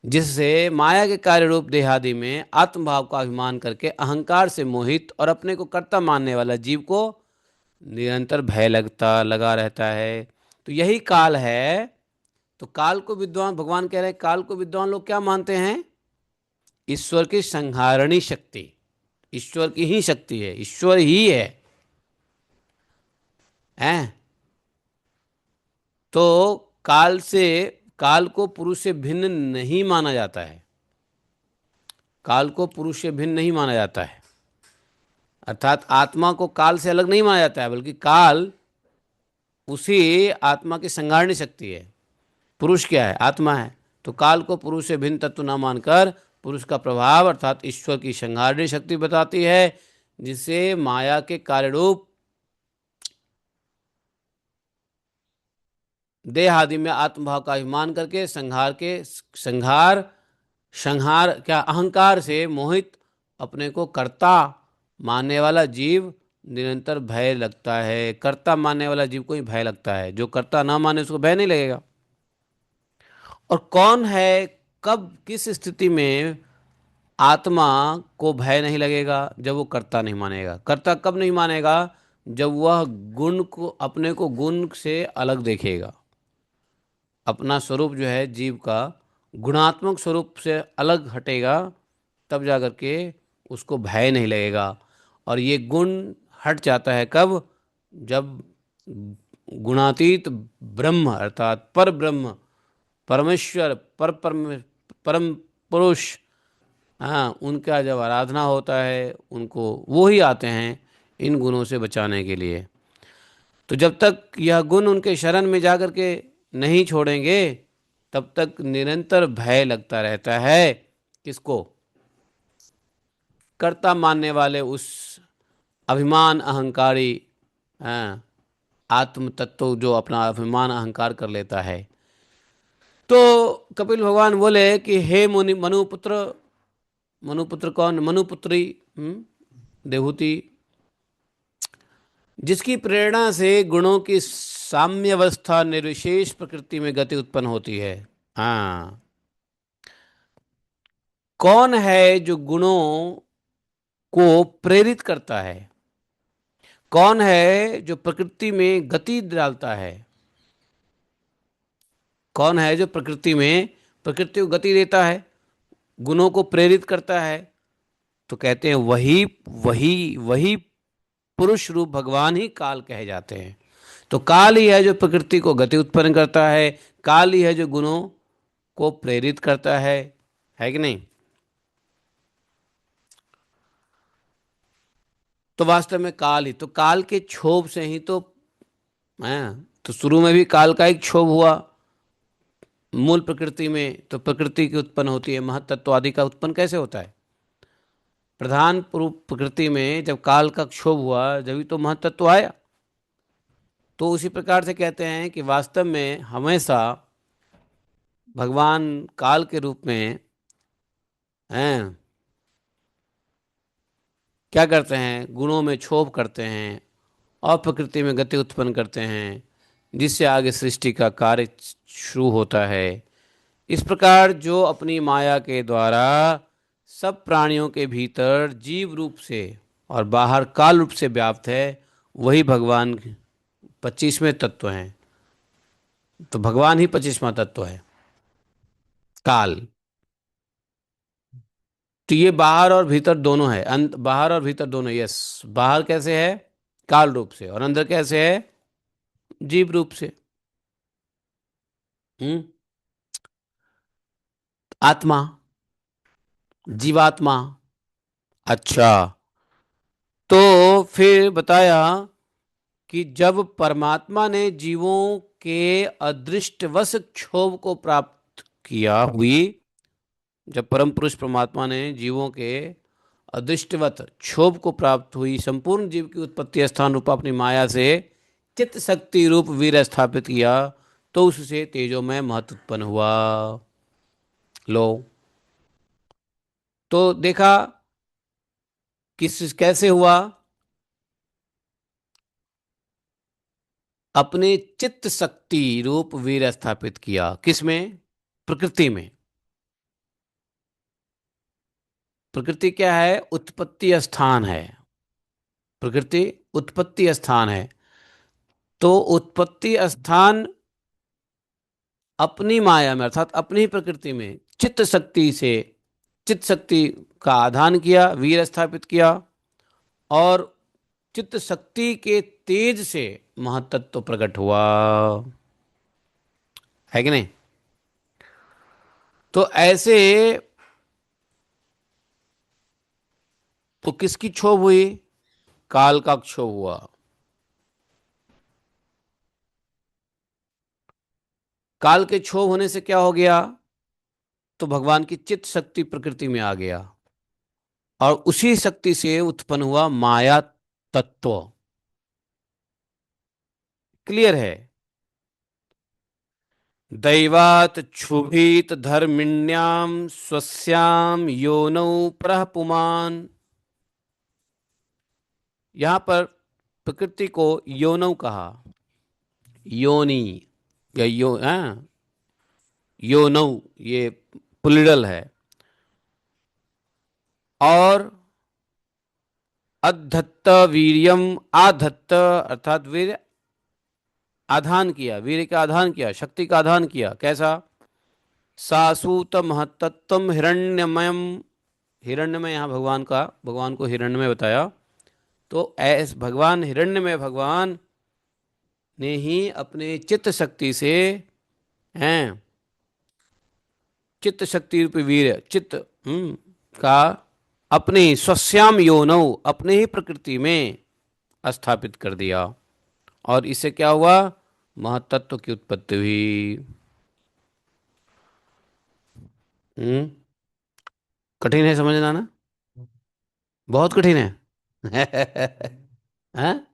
जिससे माया के कार्य रूप देहादि में आत्मभाव का अभिमान करके अहंकार से मोहित और अपने को कर्ता मानने वाला जीव को निरंतर भय लगा रहता है। तो यही काल है। तो काल को विद्वान, भगवान कह रहे हैं, काल को विद्वान लोग क्या मानते हैं? ईश्वर की संहारणी शक्ति, ईश्वर की ही शक्ति है, ईश्वर ही है। हैं? तो काल को पुरुष से भिन्न नहीं माना जाता है। काल को पुरुष से भिन्न नहीं माना जाता है, अर्थात आत्मा को काल से अलग नहीं माना जाता है, बल्कि काल उसी आत्मा की संहारणी शक्ति है। पुरुष क्या है? आत्मा है। तो काल को पुरुष से भिन्न तत्व न मानकर पुरुष का प्रभाव अर्थात ईश्वर की संहारणी शक्ति बताती है, जिसे माया के कार्यरूप देह आदि में आत्मभाव का अभिमान करके संहार संहार क्या अहंकार से मोहित अपने को कर्ता मानने वाला जीव निरंतर भय लगता है। कर्ता मानने वाला जीव को ही भय लगता है, जो कर्ता ना माने उसको भय नहीं लगेगा। और कौन है, कब किस स्थिति में आत्मा को भय नहीं लगेगा? जब वो कर्ता नहीं मानेगा। कर्ता कब नहीं मानेगा? जब वह गुण को अपने को गुण से अलग देखेगा। अपना स्वरूप जो है जीव का गुणात्मक स्वरूप से अलग हटेगा, तब जाकर के उसको भय नहीं लगेगा। और ये गुण हट जाता है कब? जब गुणातीत ब्रह्म अर्थात पर ब्रह्म परमेश्वर परम पुरुष, हाँ, उनका जब आराधना होता है, उनको वो ही आते हैं इन गुणों से बचाने के लिए। तो जब तक यह गुण उनके शरण में जाकर के नहीं छोड़ेंगे, तब तक निरंतर भय लगता रहता है। किसको? कर्ता मानने वाले उस अभिमान अहंकारी, हाँ, आत्म तत्व जो अपना अभिमान अहंकार कर लेता है। तो कपिल भगवान बोले कि हे मुनि मनुपुत्र, मनुपुत्र कौन? मनुपुत्री देवहूति, जिसकी प्रेरणा से गुणों की साम्यावस्था निर्विशेष प्रकृति में गति उत्पन्न होती है। हाँ, कौन है जो गुणों को प्रेरित करता है? कौन है जो प्रकृति में गति डालता है? कौन है जो प्रकृति को गति देता है, गुणों को प्रेरित करता है? तो कहते हैं वही वही वही पुरुष रूप भगवान ही काल कहे जाते हैं। तो काल ही है जो प्रकृति को गति उत्पन्न करता है, काल ही है जो गुणों को प्रेरित करता है कि नहीं? तो वास्तव में काल ही, तो काल के क्षोभ से ही तो है। तो शुरू में भी काल का एक क्षोभ हुआ मूल प्रकृति में, तो प्रकृति की उत्पन्न होती है। महतत्व आदि का उत्पन्न कैसे होता है? प्रधान प्रकृति में जब काल का क्षोभ हुआ, जब तो महतत्व आया। तो उसी प्रकार से कहते हैं कि वास्तव में हमेशा भगवान काल के रूप में हैं, क्या करते हैं? गुणों में क्षोभ करते हैं और प्रकृति में गति उत्पन्न करते हैं, जिससे आगे सृष्टि का कार्य शुरू होता है। इस प्रकार जो अपनी माया के द्वारा सब प्राणियों के भीतर जीव रूप से और बाहर काल रूप से व्याप्त है, वही भगवान 25वें तत्व हैं। तो भगवान ही 25वां तत्व है, काल। तो ये बाहर और भीतर दोनों है, बाहर और भीतर दोनों। यस, बाहर कैसे है? काल रूप से। और अंदर कैसे है? जीव रूप से। हम्म आत्मा, जीवात्मा। अच्छा, तो फिर बताया कि जब परमात्मा ने जीवों के अदृष्टवश क्षोभ को प्राप्त किया हुई, जब परम पुरुष परमात्मा ने जीवों के अदृष्टवत क्षोभ को प्राप्त हुई संपूर्ण जीव की उत्पत्ति स्थान रूपा अपनी माया से चित्त शक्ति रूप वीर स्थापित किया, तो उससे तेजोमय महत्व उत्पन्न हुआ। लो, तो देखा किस कैसे हुआ? अपने चित्त शक्ति रूप वीर स्थापित किया। किसमें? प्रकृति में। प्रकृति क्या है? उत्पत्ति स्थान है। प्रकृति उत्पत्ति स्थान है। तो उत्पत्ति स्थान अपनी माया में अर्थात अपनी ही प्रकृति में चित्त शक्ति का आधान किया, वीर स्थापित किया, और चित्त शक्ति के तेज से महतत्व प्रकट हुआ। है कि नहीं? तो ऐसे तो किसकी क्षोभ हुई? काल का क्षोभ हुआ। काल के क्षोभ होने से क्या हो गया? तो भगवान की चित्त शक्ति प्रकृति में आ गया, और उसी शक्ति से उत्पन्न हुआ माया तत्व। क्लियर है? दैवात क्षुभित धर्मिण्याम स्वस्याम योनौ प्रह पुमान। यहां पर प्रकृति को योनौ कहा। योनि या योनौ, ये प्लूरल है। और अधत्त वीर्यम, आधत्त अर्थात वीर आधान किया, वीर का आधान किया, शक्ति का आधान किया। कैसा? सासूत महतत्वम हिरण्यमयम। हिरण्यमय यहाँ भगवान को हिरण्यमय बताया। तो ऐस भगवान हिरण्यमय भगवान ने ही अपने चित्त शक्ति से, हैं, चित्त शक्ति रूपी वीर चित्त का अपने स्वस्याम योनौ, अपने ही प्रकृति में स्थापित कर दिया। और इससे क्या हुआ? महतत्व की उत्पत्ति हुई। हम्म कठिन है समझना ना? बहुत कठिन है। हैं?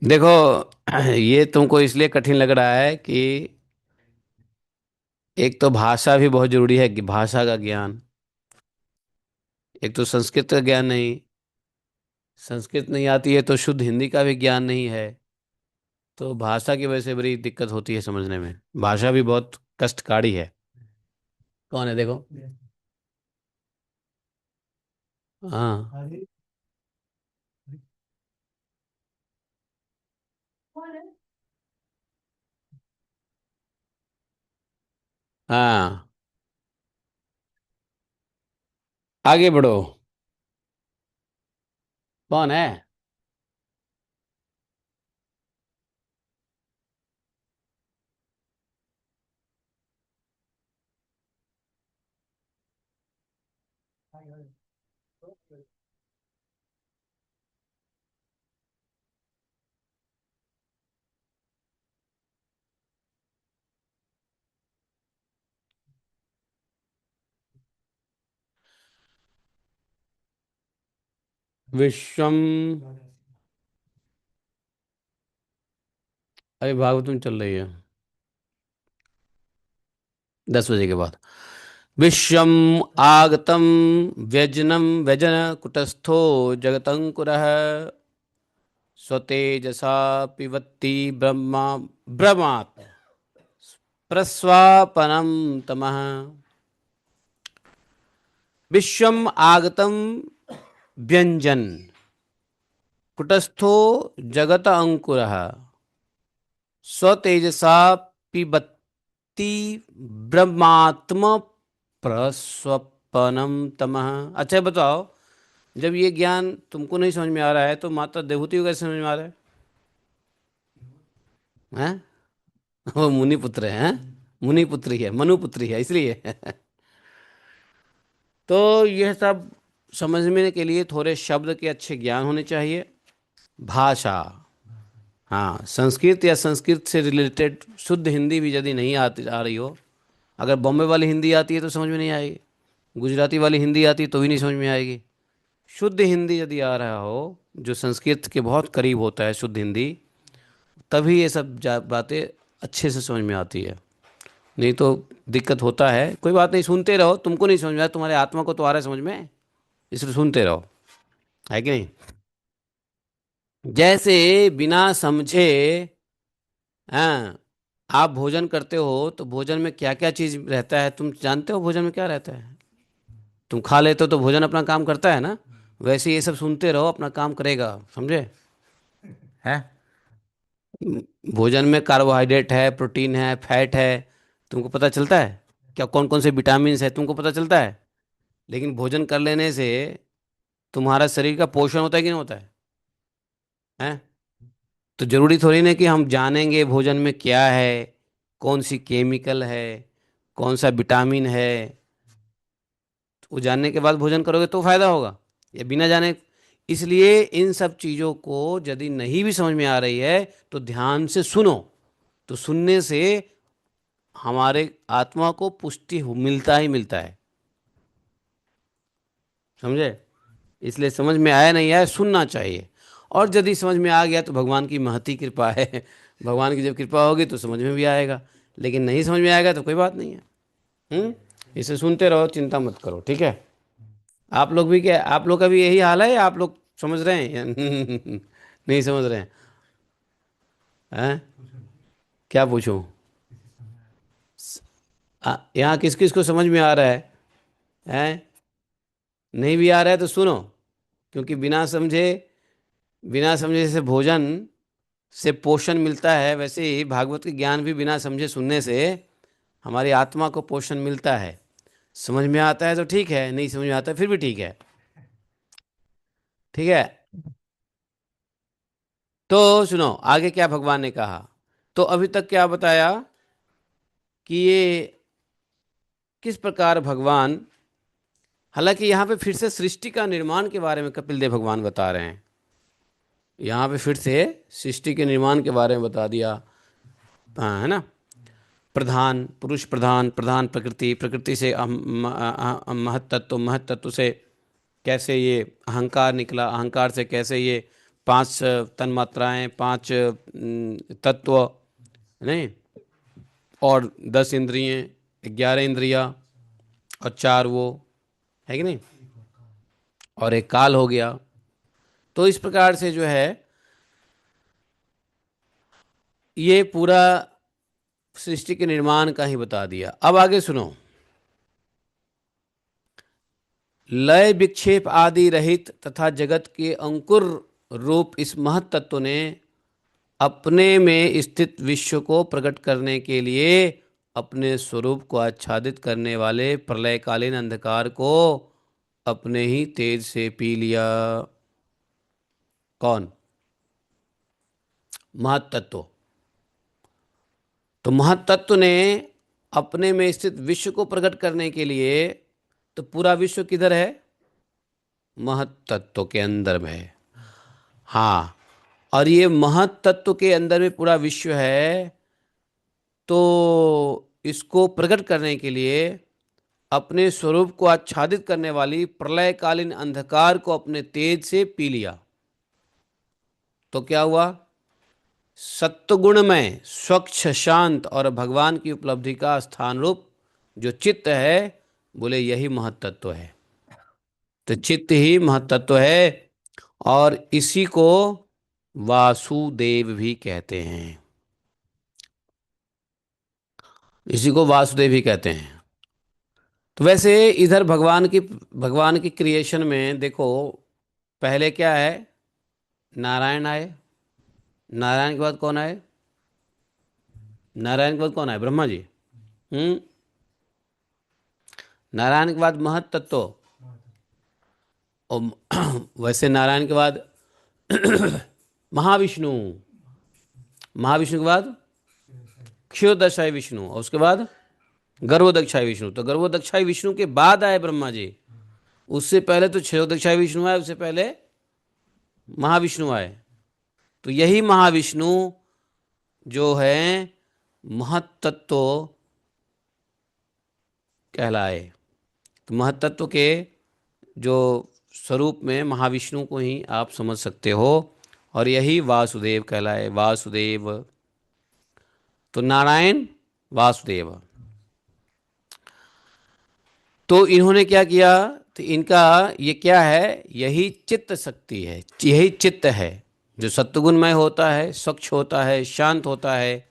देखो, ये तुमको इसलिए कठिन लग रहा है कि एक तो भाषा भी बहुत जरूरी है, कि भाषा का ज्ञान। एक तो संस्कृत का ज्ञान नहीं, संस्कृत नहीं आती है तो शुद्ध हिंदी का भी ज्ञान नहीं है। तो भाषा की वजह से बड़ी दिक्कत होती है समझने में। भाषा भी बहुत कष्टकारी है। कौन है देखो? हाँ। हाँ, आगे बढ़ो। कौन है? विश्वम। अरे भागवतम चल रही है 10 बजे के बाद। विश्वम आगतम व्यजनम व्यजन कुटस्थो जगतंकुरः स्वतेजसा पिबत्ति ब्रह्मा ब्रह्मात् प्रस्वापनम तमः। विश्वम आगतम व्यंजन कुटस्थो जगत अंकुरः स्वतेजसा पिबत्ति ब्रह्मात्म प्रस्वपनम तमः। अच्छा बताओ, जब ये ज्ञान तुमको नहीं समझ में आ रहा है तो माता देवहूति को कैसे समझ में आ रहा है? हैं? वो मुनि पुत्र है, हैं? मुनि पुत्री है, मनु पुत्री है, इसलिए। तो यह सब समझने के लिए थोड़े शब्द के अच्छे ज्ञान होने चाहिए। भाषा, हाँ, संस्कृत या संस्कृत से रिलेटेड शुद्ध हिंदी भी यदि नहीं आती आ रही हो, अगर बॉम्बे वाली हिंदी आती है तो समझ में नहीं आएगी, गुजराती वाली हिंदी आती है तो भी नहीं समझ में आएगी। शुद्ध हिंदी यदि आ रहा हो, जो संस्कृत के बहुत करीब होता है शुद्ध हिंदी, तभी ये सब बातें अच्छे से समझ में आती है। नहीं तो दिक्कत होता है। कोई बात नहीं, सुनते रहो। तुमको नहीं समझ में आया, तुम्हारे आत्मा को तो आ रहा है समझ में, इसलिए सुनते रहो। है कि नहीं? जैसे बिना समझे, हाँ, आप भोजन करते हो तो भोजन में क्या क्या चीज रहता है तुम जानते हो? भोजन में क्या रहता है? तुम खा लेते हो तो भोजन अपना काम करता है ना। वैसे ये सब सुनते रहो, अपना काम करेगा, समझे? है? भोजन में कार्बोहाइड्रेट है, प्रोटीन है, फैट है, तुमको पता चलता है? क्या कौन कौन से विटामिन है तुमको पता चलता है? लेकिन भोजन कर लेने से तुम्हारा शरीर का पोषण होता है कि नहीं होता है? तो जरूरी थोड़ी ना कि हम जानेंगे भोजन में क्या है, कौन सी केमिकल है, कौन सा विटामिन है। वो जानने के बाद भोजन करोगे तो फायदा होगा, या बिना जाने। इसलिए इन सब चीजों को यदि नहीं भी समझ में आ रही है तो ध्यान से सुनो। तो सुनने से हमारे आत्मा को पुष्टि मिलता ही मिलता है। समझे? इसलिए समझ में आया नहीं आया सुनना चाहिए। और यदि समझ में आ गया तो भगवान की महती कृपा है। भगवान की जब कृपा होगी तो समझ में भी आएगा, लेकिन नहीं समझ में आएगा तो कोई बात नहीं है। इसे सुनते रहो, चिंता मत करो, ठीक है? आप लोग भी, क्या आप लोग का भी यही हाल है, या आप लोग समझ रहे हैं या नहीं समझ रहे हैं? क्या पूछूं? यहाँ किस किस को समझ में आ रहा है? हैं? नहीं भी आ रहा है तो सुनो, क्योंकि बिना समझे जैसे भोजन से पोषण मिलता है, वैसे ही भागवत के ज्ञान भी बिना समझे सुनने से हमारी आत्मा को पोषण मिलता है। समझ में आता है तो ठीक है, नहीं समझ में आता है फिर भी ठीक है। ठीक है, तो सुनो आगे क्या भगवान ने कहा। तो अभी तक क्या बताया कि ये किस प्रकार भगवान, हालांकि यहाँ पे फिर से सृष्टि का निर्माण के बारे में कपिल देव भगवान बता रहे हैं। यहाँ पे फिर से सृष्टि के निर्माण के बारे में बता दिया। हाँ, है ना? प्रधान पुरुष, प्रधान प्रधान प्रकृति, प्रकृति से महत तत्व, महत तत्व से कैसे ये अहंकार निकला, अहंकार से कैसे ये पांच तन्मात्राएं, पांच तत्व, नहीं, और 10 इंद्रियें, 11 इंद्रिया, और 4 वो, है कि नहीं, और एक काल हो गया। तो इस प्रकार से जो है ये पूरा सृष्टि के निर्माण का ही बता दिया। अब आगे सुनो। लय विक्षेप आदि रहित तथा जगत के अंकुर रूप इस महत तत्व ने अपने में स्थित विश्व को प्रकट करने के लिए अपने स्वरूप को आच्छादित करने वाले प्रलयकालीन अंधकार को अपने ही तेज से पी लिया। कौन? महत तत्व। तो महत तत्व ने अपने में स्थित विश्व को प्रकट करने के लिए, तो पूरा विश्व किधर है? महत तत्व के अंदर में है। हाँ, और ये महत तत्व के अंदर में पूरा विश्व है। तो इसको प्रकट करने के लिए अपने स्वरूप को आच्छादित करने वाली प्रलयकालीन अंधकार को अपने तेज से पी लिया। तो क्या हुआ? सत्वगुण में स्वच्छ, शांत और भगवान की उपलब्धि का स्थान रूप जो चित्त है, बोले यही महत्त्व है। तो चित्त ही महत्त्व है, और इसी को वासुदेव भी कहते हैं। इसी को वासुदेव ही कहते हैं। तो वैसे इधर भगवान की क्रिएशन में देखो, पहले क्या है? नारायण आए। नारायण के बाद कौन आए? नारायण के बाद कौन आए? ब्रह्मा जी। हम्म। नारायण के बाद महत तत्व, और वैसे नारायण के बाद महाविष्णु। महाविष्णु के बाद क्षीरोदशाई विष्णु, और उसके बाद गर्भोदक्षाई विष्णु। तो गर्भोदक्षाई विष्णु के बाद आए ब्रह्मा जी। उससे पहले तो क्षीरोदक्षाई विष्णु आए, उससे पहले महाविष्णु आए। तो यही महाविष्णु जो है महत्तत्व कहलाए। तो महत्तत्व के जो स्वरूप में महाविष्णु को ही आप समझ सकते हो, और यही वासुदेव कहलाए। वासुदेव, तो नारायण वासुदेव। तो इन्होंने क्या किया? तो इनका ये क्या है? यही चित्त शक्ति है, यही चित्त है जो सत्वगुणमय होता है, स्वच्छ होता है, शांत होता है,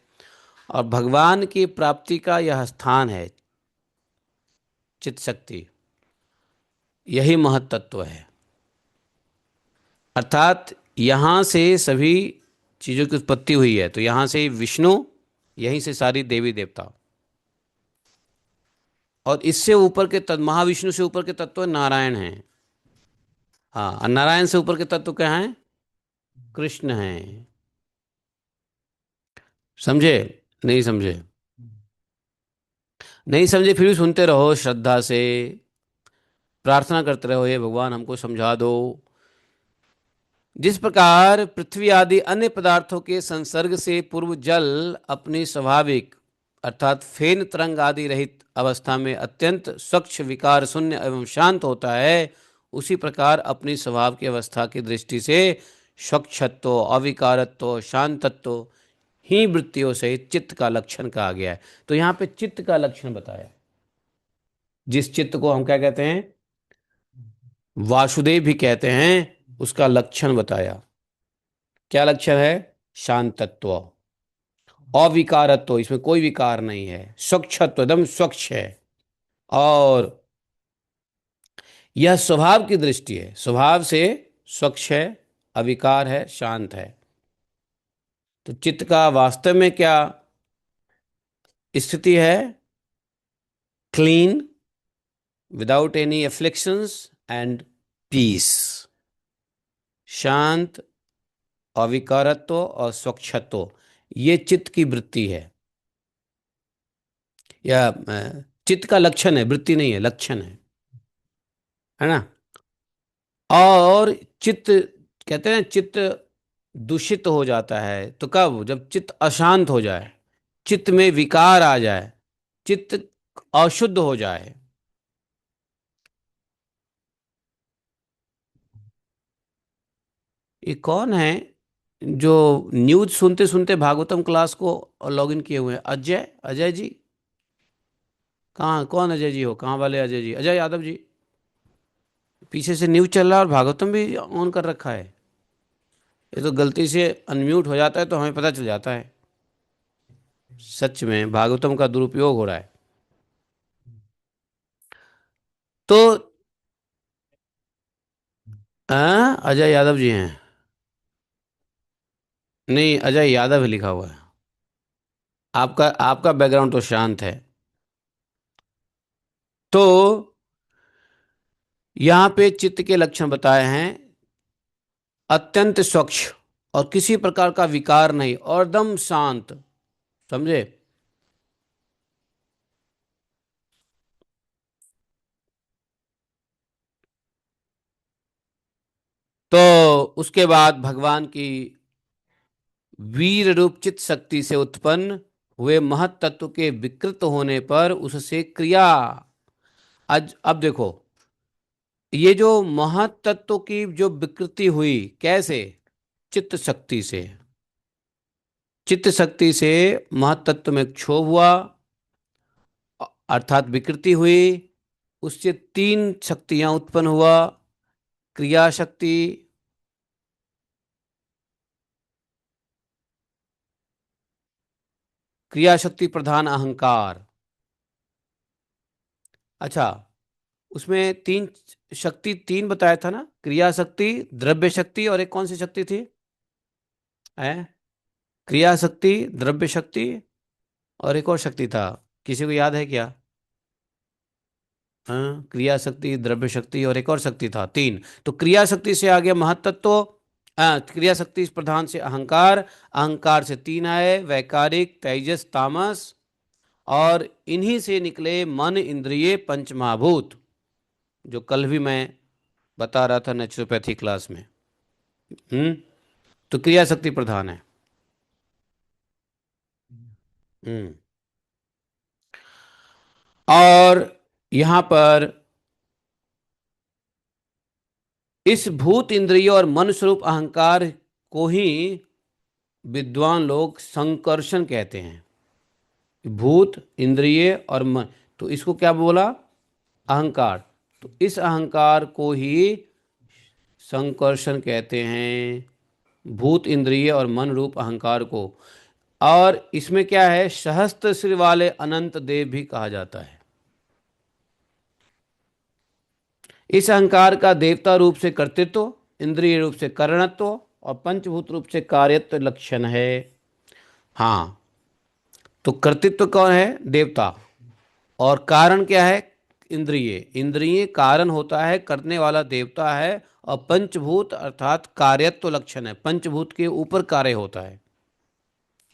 और भगवान की प्राप्ति का यह स्थान है। चित्त शक्ति यही महत्त्व है। अर्थात यहाँ से सभी चीज़ों की उत्पत्ति हुई है। तो यहाँ से विष्णु, यहीं से सारी देवी देवता, और इससे ऊपर के महाविष्णु से ऊपर के तत्व नारायण हैं। हाँ, और नारायण से ऊपर के तत्व क्या हैं? कृष्ण हैं। समझे? नहीं समझे? नहीं समझे फिर भी सुनते रहो श्रद्धा से, प्रार्थना करते रहो, हे भगवान हमको समझा दो। जिस प्रकार पृथ्वी आदि अन्य पदार्थों के संसर्ग से पूर्व जल अपनी स्वाभाविक अर्थात फेन तरंग आदि रहित अवस्था में अत्यंत स्वच्छ विकार शून्य एवं शांत होता है, उसी प्रकार अपनी स्वभाव की अवस्था की दृष्टि से स्वच्छत्व, अविकारत्व, शांतत्व ही वृत्तियों सहित चित्त का लक्षण कहा गया है। तो यहाँ पे चित्त का लक्षण बताया। जिस चित्त को हम क्या कहते हैं? वासुदेव भी कहते हैं, उसका लक्षण बताया। क्या लक्षण है? शांतत्व, अविकारत्व, इसमें कोई विकार नहीं है, स्वच्छत्व, एकदम स्वच्छ है। और यह स्वभाव की दृष्टि है, स्वभाव से स्वच्छ है, अविकार है, शांत है। तो चित्त का वास्तव में क्या स्थिति है? Clean, without any afflictions and peace. शांत, अविकारत्व और स्वच्छत्व, ये चित्त की वृत्ति है, या चित्त का लक्षण है, वृत्ति नहीं है, लक्षण है ना? और चित्त, कहते हैं चित्त दूषित हो जाता है तो कब? जब चित्त अशांत हो जाए, चित्त में विकार आ जाए, चित्त अशुद्ध हो जाए। ये कौन है जो न्यूज सुनते सुनते भागवतम क्लास को लॉग इन किए हुए हैं? अजय, अजय जी कहाँ? कौन अजय जी हो? कहाँ वाले अजय जी? अजय यादव जी? पीछे से न्यूज चल रहा है और भागवतम भी ऑन कर रखा है। ये तो गलती से अनम्यूट हो जाता है तो हमें पता चल जाता है। सच में भागवतम का दुरुपयोग हो रहा है। तो अजय यादव जी हैं? नहीं, अजय यादव ही लिखा हुआ है। आपका आपका बैकग्राउंड तो शांत है। तो यहाँ पे चित्त के लक्षण बताए हैं, अत्यंत स्वच्छ और किसी प्रकार का विकार नहीं और एकदम शांत। समझे? तो उसके बाद भगवान की वीर रूप चित्त शक्ति से उत्पन्न हुए महत तत्व के विकृत होने पर उससे क्रिया। आज अब देखो, ये जो महत तत्व की जो विकृति हुई, कैसे? चित्त शक्ति से। चित्त शक्ति से महत तत्व में क्षोभ हुआ, अर्थात विकृति हुई, उससे तीन शक्तियां उत्पन्न हुआ। क्रिया शक्ति, क्रिया शक्ति प्रधान अहंकार। अच्छा, उसमें तीन शक्ति, तीन बताया था ना? क्रिया शक्ति, द्रव्य शक्ति, और एक कौन सी शक्ति थी? है, क्रिया शक्ति, द्रव्य शक्ति, और एक और शक्ति था, किसी को याद है क्या? हाँ, क्रिया शक्ति, द्रव्य शक्ति और एक और शक्ति था, तीन। तो क्रिया शक्ति से आ गया महत्तत्व, क्रिया शक्ति प्रधान से अहंकार, अहंकार से तीन आए, वैकारिक, तेजस, तामस, और इन्हीं से निकले मन, इंद्रिय, पंच महाभूत, जो कल भी मैं बता रहा था नेचुरोपैथी क्लास में। तो क्रिया शक्ति प्रधान है। हम्म और यहां पर इस भूत, इंद्रिय और मन स्वरूप अहंकार को ही विद्वान लोग संकर्षण कहते हैं। भूत, इंद्रिय और मन, तो इसको क्या बोला? अहंकार। तो इस अहंकार को ही संकर्षण कहते हैं, भूत, इंद्रिय और मन रूप अहंकार को। और इसमें क्या है? सहस्त्र सिर वाले अनंत देव भी कहा जाता है। इस अहंकार का देवता रूप से कर्तृत्व, इंद्रिय रूप से करणत्व और पंचभूत रूप से कार्यत्व लक्षण है। हाँ, तो कर्तृत्व कौन है? देवता। और कारण क्या है? इंद्रिय, इंद्रिय कारण होता है, करने वाला देवता है। और पंचभूत अर्थात कार्यत्व लक्षण है, पंचभूत के ऊपर कार्य होता है।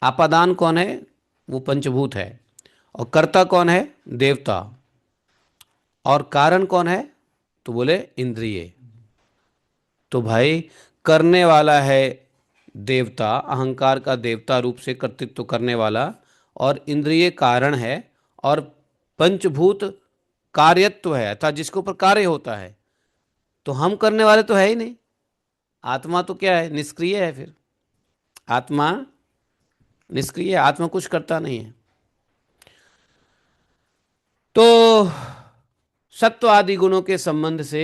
आपादान कौन है? वो पंचभूत है। और कर्ता कौन है? देवता। और कारण कौन है? तो बोले इंद्रिय। तो भाई करने वाला है देवता, अहंकार का देवता रूप से कर्तृत्व करने वाला, और इंद्रिय कारण है, और पंचभूत कार्यत्व है अर्थात जिसके ऊपर कार्य होता है। तो हम करने वाले तो है ही नहीं। आत्मा तो क्या है? निष्क्रिय है। फिर आत्मा निष्क्रिय है, आत्मा कुछ करता नहीं है। तो सत्व आदि गुणों के संबंध से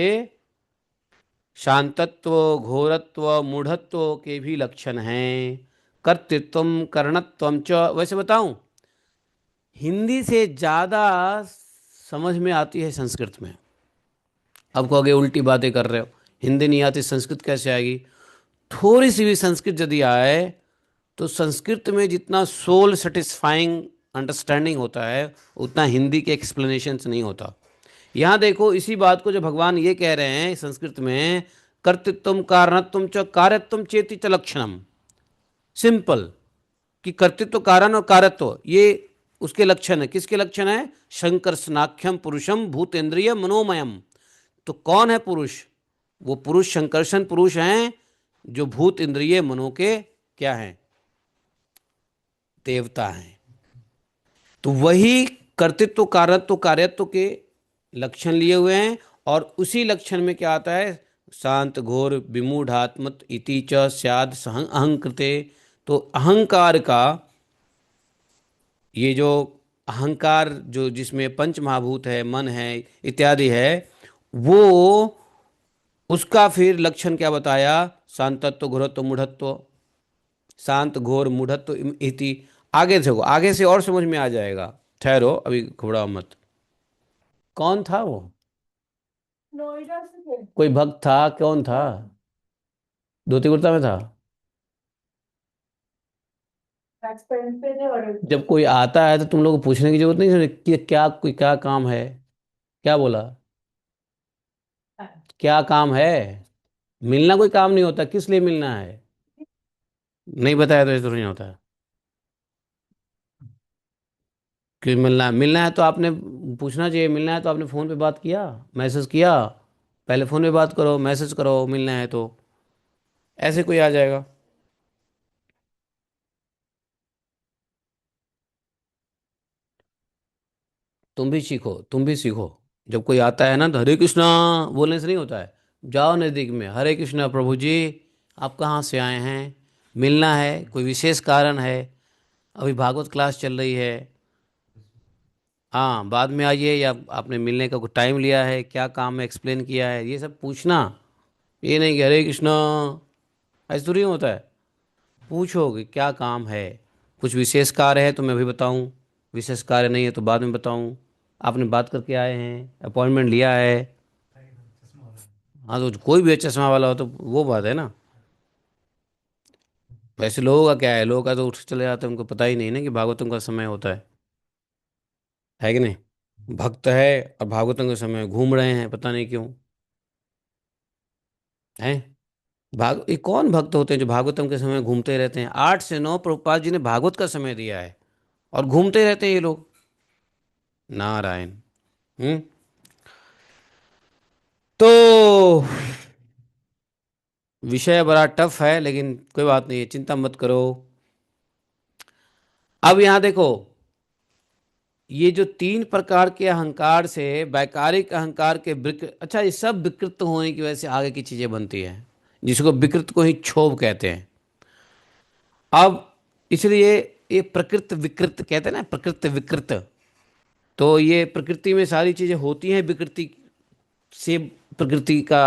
शांतत्व, घोरत्व, मूढ़त्व के भी लक्षण हैं। कर्तृत्व, करणत्वम च। वैसे बताऊं, हिंदी से ज्यादा समझ में आती है संस्कृत में। अब कहोगे उल्टी बातें कर रहे हो, हिंदी नहीं आती संस्कृत कैसे आएगी? थोड़ी सी भी संस्कृत यदि आए तो संस्कृत में जितना सोल सेटिस्फाइंग अंडरस्टैंडिंग होता है उतना हिंदी के एक्सप्लेनेशंस नहीं होता। यहाँ देखो, इसी बात को जो भगवान ये कह रहे हैं संस्कृत में, कर्तृत्वम कारणत्वम च कार्यत्वम चेति च लक्षणम। सिंपल, कि कर्तृत्व कारण और कारत्व ये उसके लक्षण है। किसके लक्षण है? शंकर स्नाख्यम पुरुषम भूतेन्द्रिय मनोमयम। तो कौन है पुरुष? वो पुरुष शंकरशन पुरुष हैं जो भूत इंद्रिय मनो के क्या हैं? देवता हैं। तो वही कर्तृत्व कारत्व कार्यत्व के लक्षण लिए हुए हैं। और उसी लक्षण में क्या आता है? शांत घोर विमूढ़ात्मत इति च स्याद अहंकृते। तो अहंकार का, ये जो अहंकार जो जिसमें पंच महाभूत है, मन है इत्यादि है, वो उसका फिर लक्षण क्या बताया? शांतत्व, घोरत्व, मूढ़त्व। शांत घोर मूढ़त्व इति। आगे देखो, आगे से और समझ में आ जाएगा। ठहरो, अभी घबराओ मत। कौन था वो? नोएडा से थे। कोई भक्त था? कौन था? धोती कुर्ता में था? ट्रांसपेरेंट पे थे। और जब कोई आता है तो तुम लोग को पूछने की जरूरत नहीं है कि क्या कोई क्या काम है? क्या बोला? क्या काम है? मिलना कोई काम नहीं होता। किस लिए मिलना है? नहीं बताया तो ऐसा नहीं होता है। कि मिलना है तो आपने पूछना चाहिए। मिलना है तो आपने फ़ोन पे बात किया, मैसेज किया। पहले फ़ोन पे बात करो, मैसेज करो, मिलना है तो। ऐसे कोई आ जाएगा? तुम भी सीखो, तुम भी सीखो। जब कोई आता है ना तो हरे कृष्णा बोलने से नहीं होता है। जाओ नज़दीक में, हरे कृष्णा प्रभु जी, आप कहाँ से आए हैं? मिलना है, कोई विशेष कारण है? अभी भागवत क्लास चल रही है। हाँ, बाद में आइए, या आपने मिलने का कोई टाइम लिया है, क्या काम है, एक्सप्लेन किया है, ये सब पूछना। ये नहीं कि हरे कृष्णा, ऐसे थोड़ी होता है। पूछो कि क्या काम है। कुछ विशेष कार्य है तो मैं भी बताऊं, विशेष कार्य नहीं है तो बाद में बताऊं। आपने बात करके आए हैं, अपॉइंटमेंट लिया है। हाँ, तो कोई भी चश्मा वाला हो तो वो बात है ना। वैसे लोगों का क्या है, लोगों का तो उठ चले जाते हैं, उनको पता ही नहीं ना कि भागवतम का समय होता है कि नहीं? भक्त है और भागवतम के समय घूम रहे हैं, पता नहीं क्यों हैं। ये कौन भक्त होते हैं जो भागवतम के समय घूमते रहते हैं? 8 से 9 प्रभुपाद जी ने भागवत का समय दिया है और घूमते रहते हैं ये लोग। नारायण। हम्म। तो विषय बड़ा टफ है, लेकिन कोई बात नहीं है, चिंता मत करो। अब यहां देखो, ये जो 3 प्रकार के अहंकार से वैकारिक अहंकार के अच्छा, ये सब विकृत होने की वजह से आगे की चीजें बनती हैं, जिसको विकृत को ही क्षोभ कहते हैं। अब इसलिए ये प्रकृत विकृत कहते हैं ना, प्रकृत विकृत। तो ये प्रकृति में सारी चीजें होती हैं, विकृति से प्रकृति का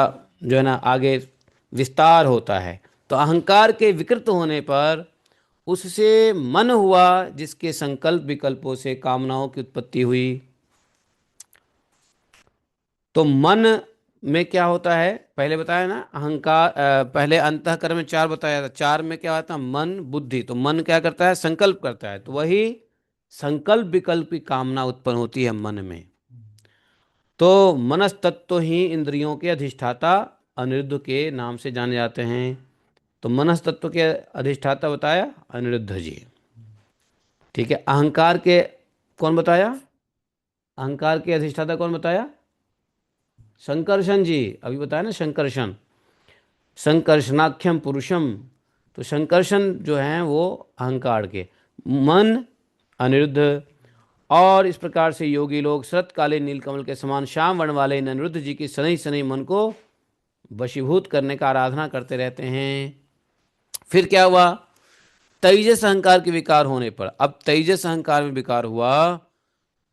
जो है ना आगे विस्तार होता है। तो अहंकार के विकृत होने पर उससे मन हुआ, जिसके संकल्प विकल्पों से कामनाओं की उत्पत्ति हुई। तो मन में क्या होता है? पहले बताया ना, अहंकार पहले अंतःकरण में 4 बताया था। 4 में क्या होता है? मन बुद्धि। तो मन क्या करता है? संकल्प करता है। तो वही संकल्प विकल्प की कामना उत्पन्न होती है मन में। तो मनस तत्व ही इंद्रियों के अधिष्ठाता अनिरुद्ध के नाम से जाने जाते हैं। तो मनस तत्व के अधिष्ठाता बताया अनिरुद्ध जी। ठीक है, अहंकार के कौन बताया? अहंकार के अधिष्ठाता कौन बताया? शंकरशन जी, अभी बताया ना शंकरशन, संकर्षणाख्यम पुरुषम। तो संकर्षण जो हैं वो अहंकार के, मन अनिरुद्ध। और इस प्रकार से योगी लोग शरतकालीन नीलकमल के समान श्याम वर्ण वाले इन अनिरुद्ध जी की शनि शनि मन को वशीभूत करने का आराधना करते रहते हैं। फिर क्या हुआ? तेजस अहंकार के विकार होने पर, अब तेजस अहंकार में विकार हुआ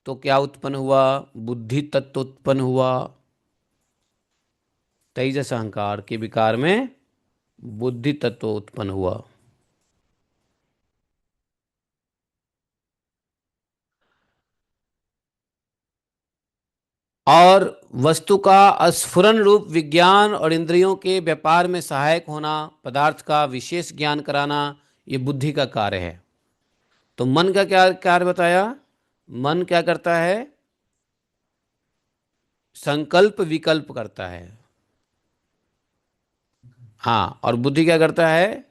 तो क्या उत्पन्न हुआ? बुद्धि तत्व उत्पन्न हुआ। तेजस अहंकार के विकार में बुद्धि तत्व उत्पन्न हुआ। और वस्तु का स्फुरन रूप विज्ञान और इंद्रियों के व्यापार में सहायक होना, पदार्थ का विशेष ज्ञान कराना, ये बुद्धि का कार्य है। तो मन का क्या कार्य बताया? मन क्या करता है? संकल्प विकल्प करता है। हाँ, और बुद्धि क्या करता है?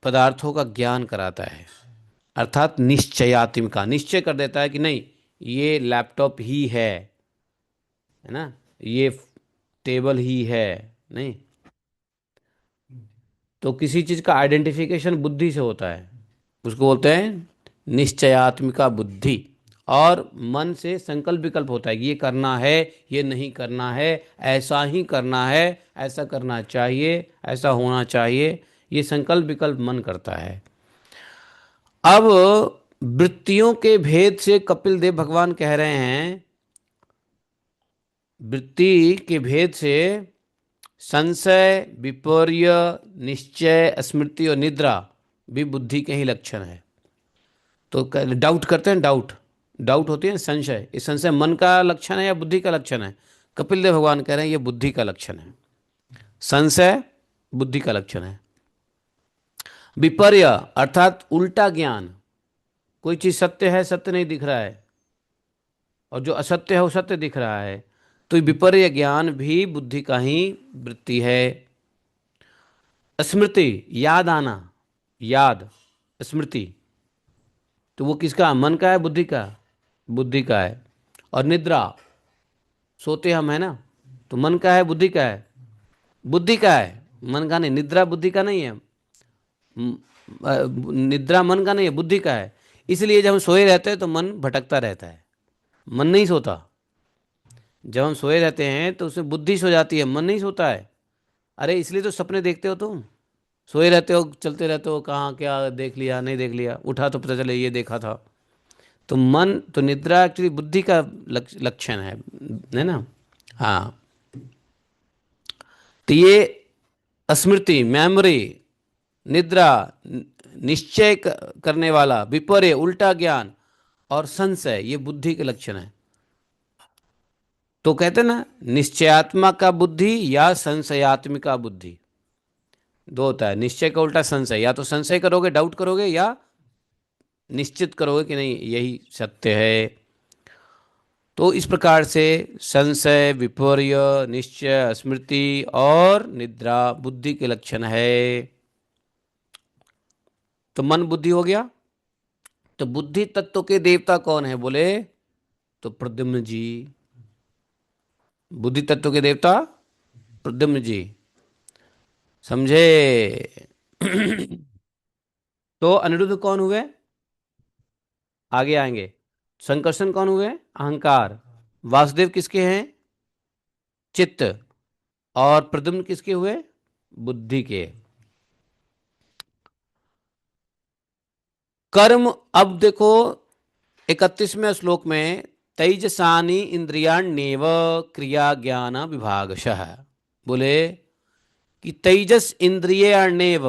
पदार्थों का ज्ञान कराता है, अर्थात निश्चयात्मिका, निश्चय कर देता है कि नहीं ये लैपटॉप ही है ना, ये टेबल ही है। नहीं, तो किसी चीज का आइडेंटिफिकेशन बुद्धि से होता है, उसको बोलते हैं निश्चयात्मिका बुद्धि। और मन से संकल्प विकल्प होता है कि ये करना है, ये नहीं करना है, ऐसा ही करना है, ऐसा करना चाहिए, ऐसा होना चाहिए, ये संकल्प विकल्प मन करता है। अब वृत्तियों के भेद से कपिल देव भगवान कह रहे हैं, वृत्ति के भेद से संशय, विपर्य, निश्चय, स्मृति और निद्रा भी बुद्धि के ही लक्षण है। तो डाउट करते हैं, डाउट डाउट होती है ना, संशय, ये संशय मन का लक्षण है या बुद्धि का लक्षण है? कपिल देव भगवान कह रहे हैं ये बुद्धि का लक्षण है, संशय बुद्धि का लक्षण है। विपर्य अर्थात उल्टा ज्ञान, कोई चीज सत्य है, सत्य नहीं दिख रहा है, और जो असत्य है वो सत्य दिख रहा है, तो ये विपर्य ज्ञान भी बुद्धि का ही वृत्ति है। स्मृति याद आना, याद स्मृति, तो वो किसका? मन का है, बुद्धि का? बुद्धि का है। और निद्रा, सोते हम है ना, तो मन का है, बुद्धि का है? बुद्धि का है, मन का नहीं। निद्रा बुद्धि का नहीं है, निद्रा मन का नहीं है, बुद्धि का है। इसलिए जब हम सोए रहते हैं तो मन भटकता रहता है, मन नहीं सोता। जब हम सोए रहते हैं तो उसमें बुद्धि सो जाती है, मन नहीं सोता है। अरे इसलिए तो सपने देखते हो तुम, सोए रहते हो, चलते रहते हो, कहाँ क्या देख लिया, नहीं देख लिया, उठा तो पता चले ये देखा था। तो मन, तो निद्रा एक्चुअली बुद्धि का लक्षण है ना। हाँ, तो ये स्मृति, मेमोरी, निद्रा, निश्चय करने वाला, विपर्य उल्टा ज्ञान, और संशय, ये बुद्धि के लक्षण है। तो कहते हैं ना निश्चयात्मका बुद्धि या संशयात्मिका बुद्धि, दो होता है। निश्चय का उल्टा संशय, या तो संशय करोगे, डाउट करोगे, या निश्चित करोगे कि नहीं यही सत्य है। तो इस प्रकार से संशय, विपर्य, निश्चय, स्मृति और निद्रा बुद्धि के लक्षण है। तो मन बुद्धि हो गया। तो बुद्धि तत्व के देवता कौन है बोले? तो प्रद्युम्न जी, बुद्धि तत्व के देवता प्रद्युम्न जी, समझे? तो अनिरुद्ध कौन हुए? आगे आएंगे। संकर्षण कौन हुए? अहंकार। वासुदेव किसके हैं? चित्त। और प्रद्युम्न किसके हुए? बुद्धि के। कर्म, अब देखो 31वें श्लोक में, तेजसानी इंद्रियाण्येव क्रिया ज्ञान विभागशः, बोले कि तेजस इंद्रियाण्येव,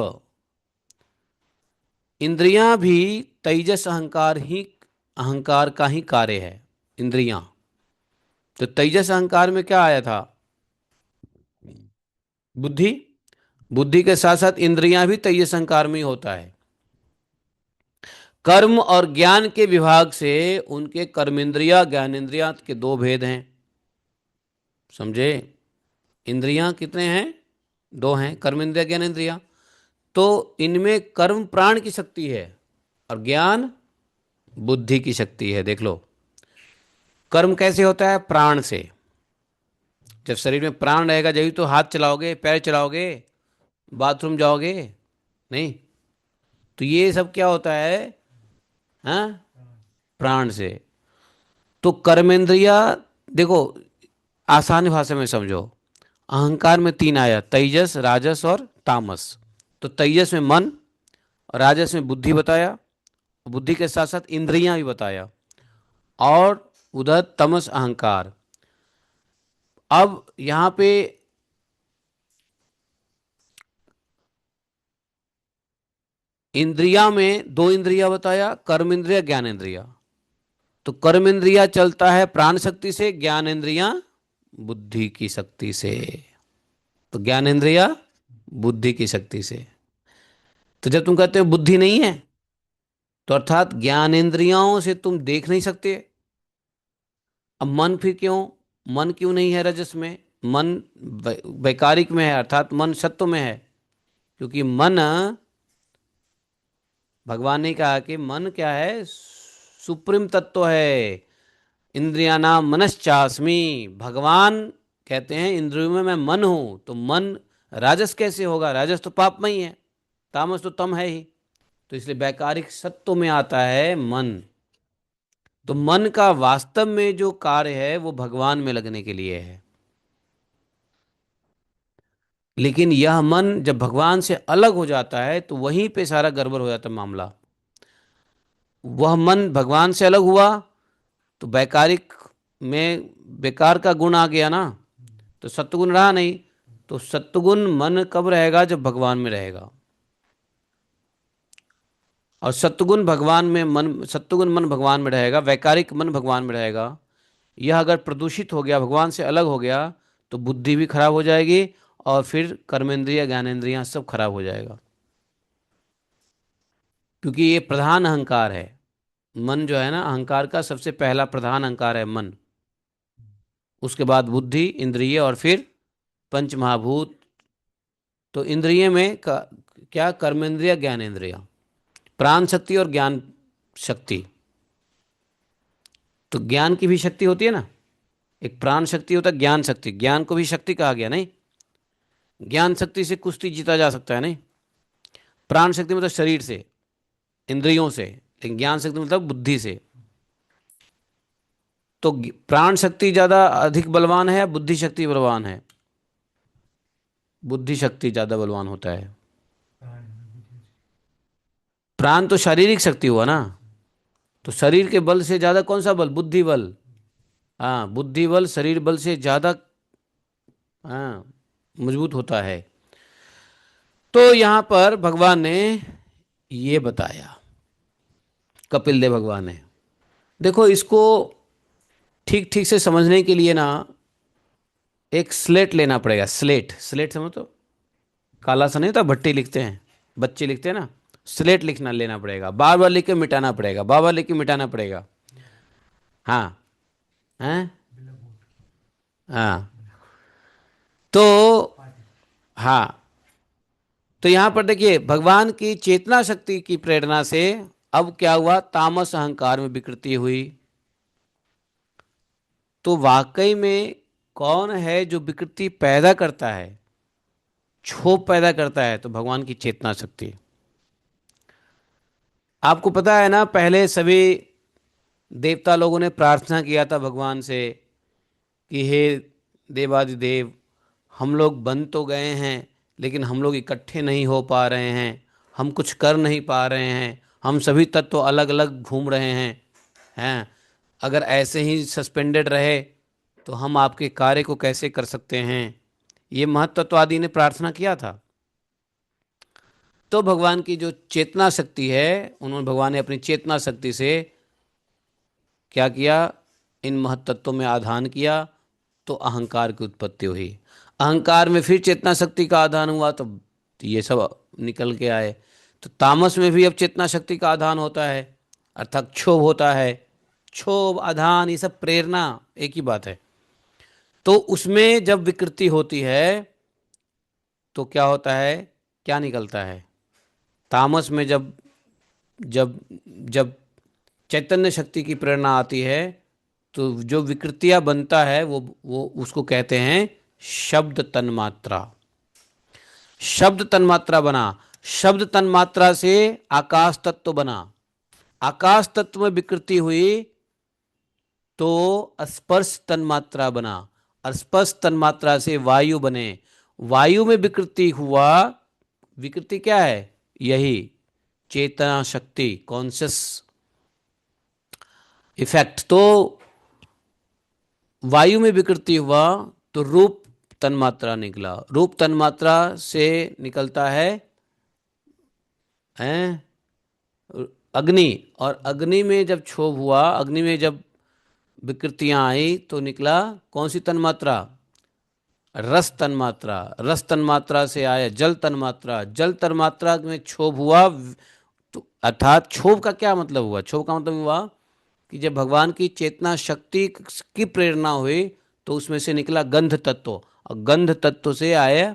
इंद्रियां भी तेजस अहंकार का ही कार्य है, इंद्रियां। तो तेजस अहंकार में क्या आया था? बुद्धि। बुद्धि के साथ साथ इंद्रियां भी तेजस अहंकार में ही होता है। कर्म और ज्ञान के विभाग से उनके कर्मेंद्रिया ज्ञानेंद्रिया के दो भेद हैं। समझे? इंद्रियां कितने हैं? दो हैं, कर्म इंद्रिया ज्ञान इंद्रिया। तो इनमें कर्म प्राण की शक्ति है और ज्ञान बुद्धि की शक्ति है। देख लो, कर्म कैसे होता है? प्राण से। जब शरीर में प्राण रहेगा जब तो हाथ चलाओगे, पैर चलाओगे, बाथरूम जाओगे, नहीं? तो ये सब क्या होता है? हाँ, प्राण से। तो कर्मेंद्रिया, देखो आसान भाषा में समझो। अहंकार में तीन आया, तेजस, राजस और तामस। तो तेजस में मन, राजस में बुद्धि बताया, बुद्धि के साथ साथ इंद्रियां भी बताया, और उधर तमस अहंकार। अब यहां पे इंद्रिया में दो इंद्रिया बताया, कर्म इंद्रिया ज्ञान इंद्रिया। तो कर्म इंद्रिया चलता है प्राण शक्ति से, ज्ञान इंद्रिया बुद्धि की शक्ति से। तो ज्ञान इंद्रिया बुद्धि की शक्ति से। तो जब तुम कहते हो बुद्धि नहीं है, तो अर्थात ज्ञान इंद्रियों से तुम देख नहीं सकते। अब मन फिर क्यों? मन क्यों नहीं है रजस में? मन वैकारिक में है, अर्थात मन सत्व में है। क्योंकि मन, भगवान ने कहा कि मन क्या है? सुप्रीम तत्व है। इंद्रियानाम मनश्चास्मि। भगवान कहते हैं इंद्रियों में मैं मन हूं। तो मन राजस कैसे होगा? राजस तो पाप में ही है, तामस तो तम है ही। तो इसलिए वैकारिक सत्व में आता है मन। तो मन का वास्तव में जो कार्य है वो भगवान में लगने के लिए है। लेकिन यह मन जब भगवान से अलग हो जाता है तो वहीं पे सारा गड़बड़ हो जाता है मामला। वह मन भगवान से अलग हुआ तो वैकारिक में बेकार का गुण आ गया ना, तो सत्वगुण रहा नहीं। तो सत्वगुण मन कब रहेगा? जब भगवान में रहेगा। और सत्वगुण भगवान में मन, सत्वगुण मन भगवान में रहेगा, वैकारिक मन भगवान में रहेगा। यह अगर प्रदूषित हो गया, भगवान से अलग हो गया, तो बुद्धि भी खराब हो जाएगी और फिर कर्मेंद्रिय ज्ञानेंद्रियां सब खराब हो जाएगा। क्योंकि ये प्रधान अहंकार है। मन जो है ना, अहंकार का सबसे पहला प्रधान अहंकार है मन। उसके बाद बुद्धि, इंद्रिय और फिर पंच महाभूत। तो इंद्रिय में क्या? कर्मेंद्रिय ज्ञानेंद्रिय, प्राण शक्ति और ज्ञान शक्ति। तो ज्ञान की भी शक्ति होती है ना, एक प्राण शक्ति होता है, ज्ञान शक्ति। ज्ञान को भी शक्ति कहा गया, नहीं? ज्ञान शक्ति से कुश्ती जीता जा सकता है, नहीं? प्राण शक्ति मतलब शरीर से, इंद्रियों से, लेकिन ज्ञान शक्ति मतलब बुद्धि से। तो प्राण शक्ति ज्यादा अधिक बलवान है या बुद्धि शक्ति बलवान है? बुद्धि शक्ति ज्यादा बलवान होता है। प्राण तो शारीरिक शक्ति हुआ ना, तो शरीर के बल से ज्यादा कौन सा बल? बुद्धि बल। हाँ, बुद्धि बल शरीर बल से ज्यादा, हाँ, मजबूत होता है। तो यहां पर भगवान ने ये बताया, कपिल देव भगवान ने। देखो, इसको ठीक ठीक से समझने के लिए ना एक स्लेट लेना पड़ेगा। स्लेट, स्लेट समझ तो, काला सा नहीं होता, भट्टी लिखते हैं, बच्चे लिखते हैं ना। स्लेट लिखना लेना पड़ेगा, बार बार लिख के मिटाना पड़ेगा, बार बार लिख के मिटाना पड़ेगा। हाँ, हैं, हाँ। तो हाँ, तो यहां पर देखिए, भगवान की चेतना शक्ति की प्रेरणा से अब क्या हुआ? तामस अहंकार में विकृति हुई। तो वाकई में कौन है जो विकृति पैदा करता है, क्षोभ पैदा करता है? तो भगवान की चेतना शक्ति। आपको पता है ना, पहले सभी देवता लोगों ने प्रार्थना किया था भगवान से कि हे देवादिदेव, हम लोग बन तो गए हैं लेकिन हम लोग इकट्ठे नहीं हो पा रहे हैं, हम कुछ कर नहीं पा रहे हैं, हम सभी तत्व अलग अलग घूम रहे हैं। अगर ऐसे ही सस्पेंडेड रहे तो हम आपके कार्य को कैसे कर सकते हैं? ये महत्त्ववादी ने प्रार्थना किया था। तो भगवान की जो चेतना शक्ति है, उन्होंने, भगवान ने अपनी चेतना शक्ति से क्या किया? इन महत्त्वों में आधान किया, तो अहंकार की उत्पत्ति हुई। अहंकार में फिर चेतना शक्ति का आधान हुआ, तो ये सब निकल के आए। तो तामस में भी अब चेतना शक्ति का आधान होता है, अर्थात क्षोभ होता है। क्षोभ, आधान, ये सब प्रेरणा एक ही बात है। तो उसमें जब विकृति होती है तो क्या होता है, क्या निकलता है? तामस में जब जब जब चैतन्य शक्ति की प्रेरणा आती है तो जो विकृतियां बनता है वो उसको कहते हैं शब्द तन्मात्रा। शब्द तन्मात्रा बना, शब्द तन्मात्रा से आकाश तत्व बना, आकाश तत्व में विकृति हुई तो स्पर्श तन्मात्रा बना, स्पर्श तन्मात्रा से वायु बने, वायु में विकृति हुआ, विकृति क्या है? यही चेतना शक्ति, कॉन्शियस इफेक्ट। तो वायु में विकृति हुआ तो रूप तन्मात्रा निकला, रूप तन्मात्रा से निकलता है हैं अग्नि, और अग्नि में जब क्षोभ हुआ, अग्नि में जब विकृतियां आई तो निकला कौन सी तन्मात्रा? रस तन्मात्रा, रस तन्मात्रा से आया जल तन्मात्रा, जल तन्मात्रा में क्षोभ हुआ। तो अर्थात क्षोभ का क्या मतलब हुआ? क्षोभ का मतलब हुआ कि जब भगवान की चेतना शक्ति की प्रेरणा हुई तो उसमें से निकला गंध तत्व, और गंध तत्व से आया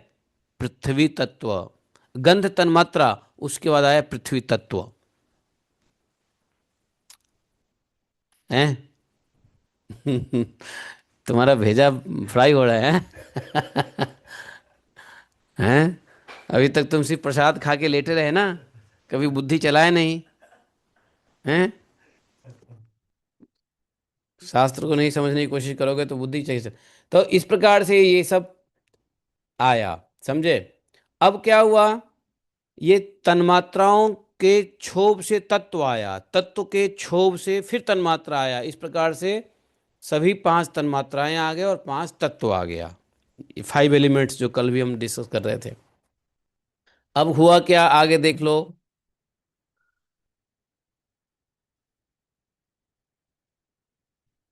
पृथ्वी तत्व, गंध तन्मात्रा, उसके बाद आया पृथ्वी तत्व। हैं? तुम्हारा भेजा फ्राई हो रहा है? हैं? अभी तक तुम सिर्फ प्रसाद खा के लेटे रहे ना, कभी बुद्धि चलाए नहीं। हैं? शास्त्र को नहीं समझने की कोशिश करोगे तो बुद्धि चाहिए। तो इस प्रकार से ये सब आया, समझे? अब क्या हुआ, ये तन्मात्राओं के क्षोभ से तत्व आया, तत्व के क्षोभ से फिर तन्मात्रा आया, इस प्रकार से सभी पांच तन्मात्राएं आ गए और पांच तत्व आ गया। फाइव एलिमेंट्स जो कल भी हम डिस्कस कर रहे थे। अब हुआ क्या, आगे देख लो।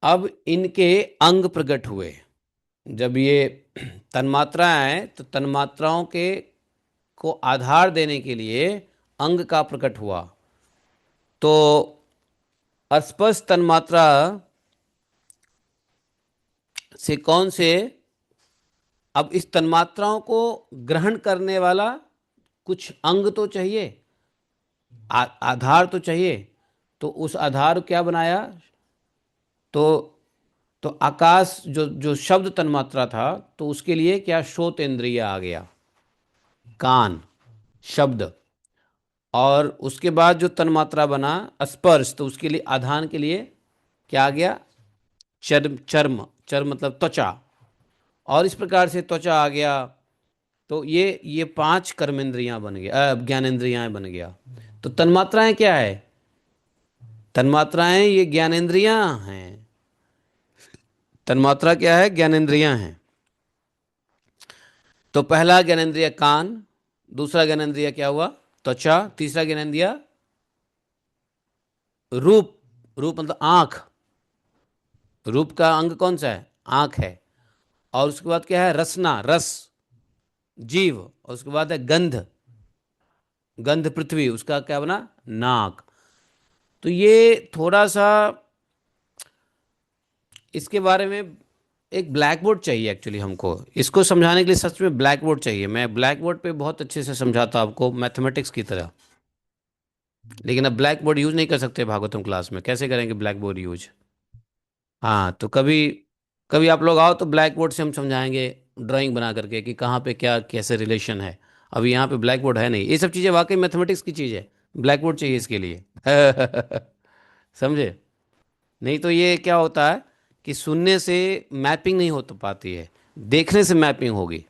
अब इनके अंग प्रकट हुए। जब ये तन्मात्राएं आए तो तन्मात्राओं के को आधार देने के लिए अंग का प्रकट हुआ। तो स्पर्श तन्मात्रा से कौन से, अब इस तन्मात्राओं को ग्रहण करने वाला कुछ अंग तो चाहिए, आधार तो चाहिए। तो उस आधार क्या बनाया? तो तो आकाश जो जो शब्द तन्मात्रा था, तो उसके लिए क्या, श्रोत इंद्रिय आ गया, कान, शब्द। और उसके बाद जो तन्मात्रा बना स्पर्श, तो उसके लिए आधान के लिए क्या आ गया? चर्म, चर्म, चर्म मतलब त्वचा। और इस प्रकार से त्वचा आ गया। तो ये पांच कर्मेंद्रियां बन गया, ज्ञानेंद्रियां बन गया। तो तन्मात्राएं क्या है? तन्मात्राएं ये ज्ञानेंद्रियां हैं। तन्मात्रा क्या है? ज्ञानेंद्रियां हैं। तो पहला ज्ञानेंद्रिय कान, दूसरा ज्ञानेंद्रिय क्या हुआ? त्वचा, तीसरा ज्ञानेंद्रिय रूप, रूप मतलब आंख, रूप का अंग कौन सा है? आंख है। और उसके बाद क्या है? रसना, रस, जीव। और उसके बाद है गंध, गंध पृथ्वी, उसका क्या बना? नाक। तो ये थोड़ा सा इसके बारे में एक ब्लैक बोर्ड चाहिए एक्चुअली हमको, इसको समझाने के लिए सच में ब्लैक बोर्ड चाहिए। मैं ब्लैक बोर्ड पे बहुत अच्छे से समझाता आपको मैथमेटिक्स की तरह, लेकिन अब ब्लैक बोर्ड यूज नहीं कर सकते भागवतम क्लास में, कैसे करेंगे ब्लैक बोर्ड यूज? हाँ, तो कभी कभी आप लोग आओ तो ब्लैक बोर्ड से हम समझाएंगे, ड्राइंग बना करके कि कहाँ पे क्या कैसे रिलेशन है। अभी यहाँ पे ब्लैक बोर्ड है नहीं, ये सब चीज़ें वाकई मैथमेटिक्स की चीज़ है, ब्लैक बोर्ड चाहिए इसके लिए। समझे? नहीं तो ये क्या होता है कि सुनने से मैपिंग नहीं हो तो पाती है, देखने से मैपिंग होगी।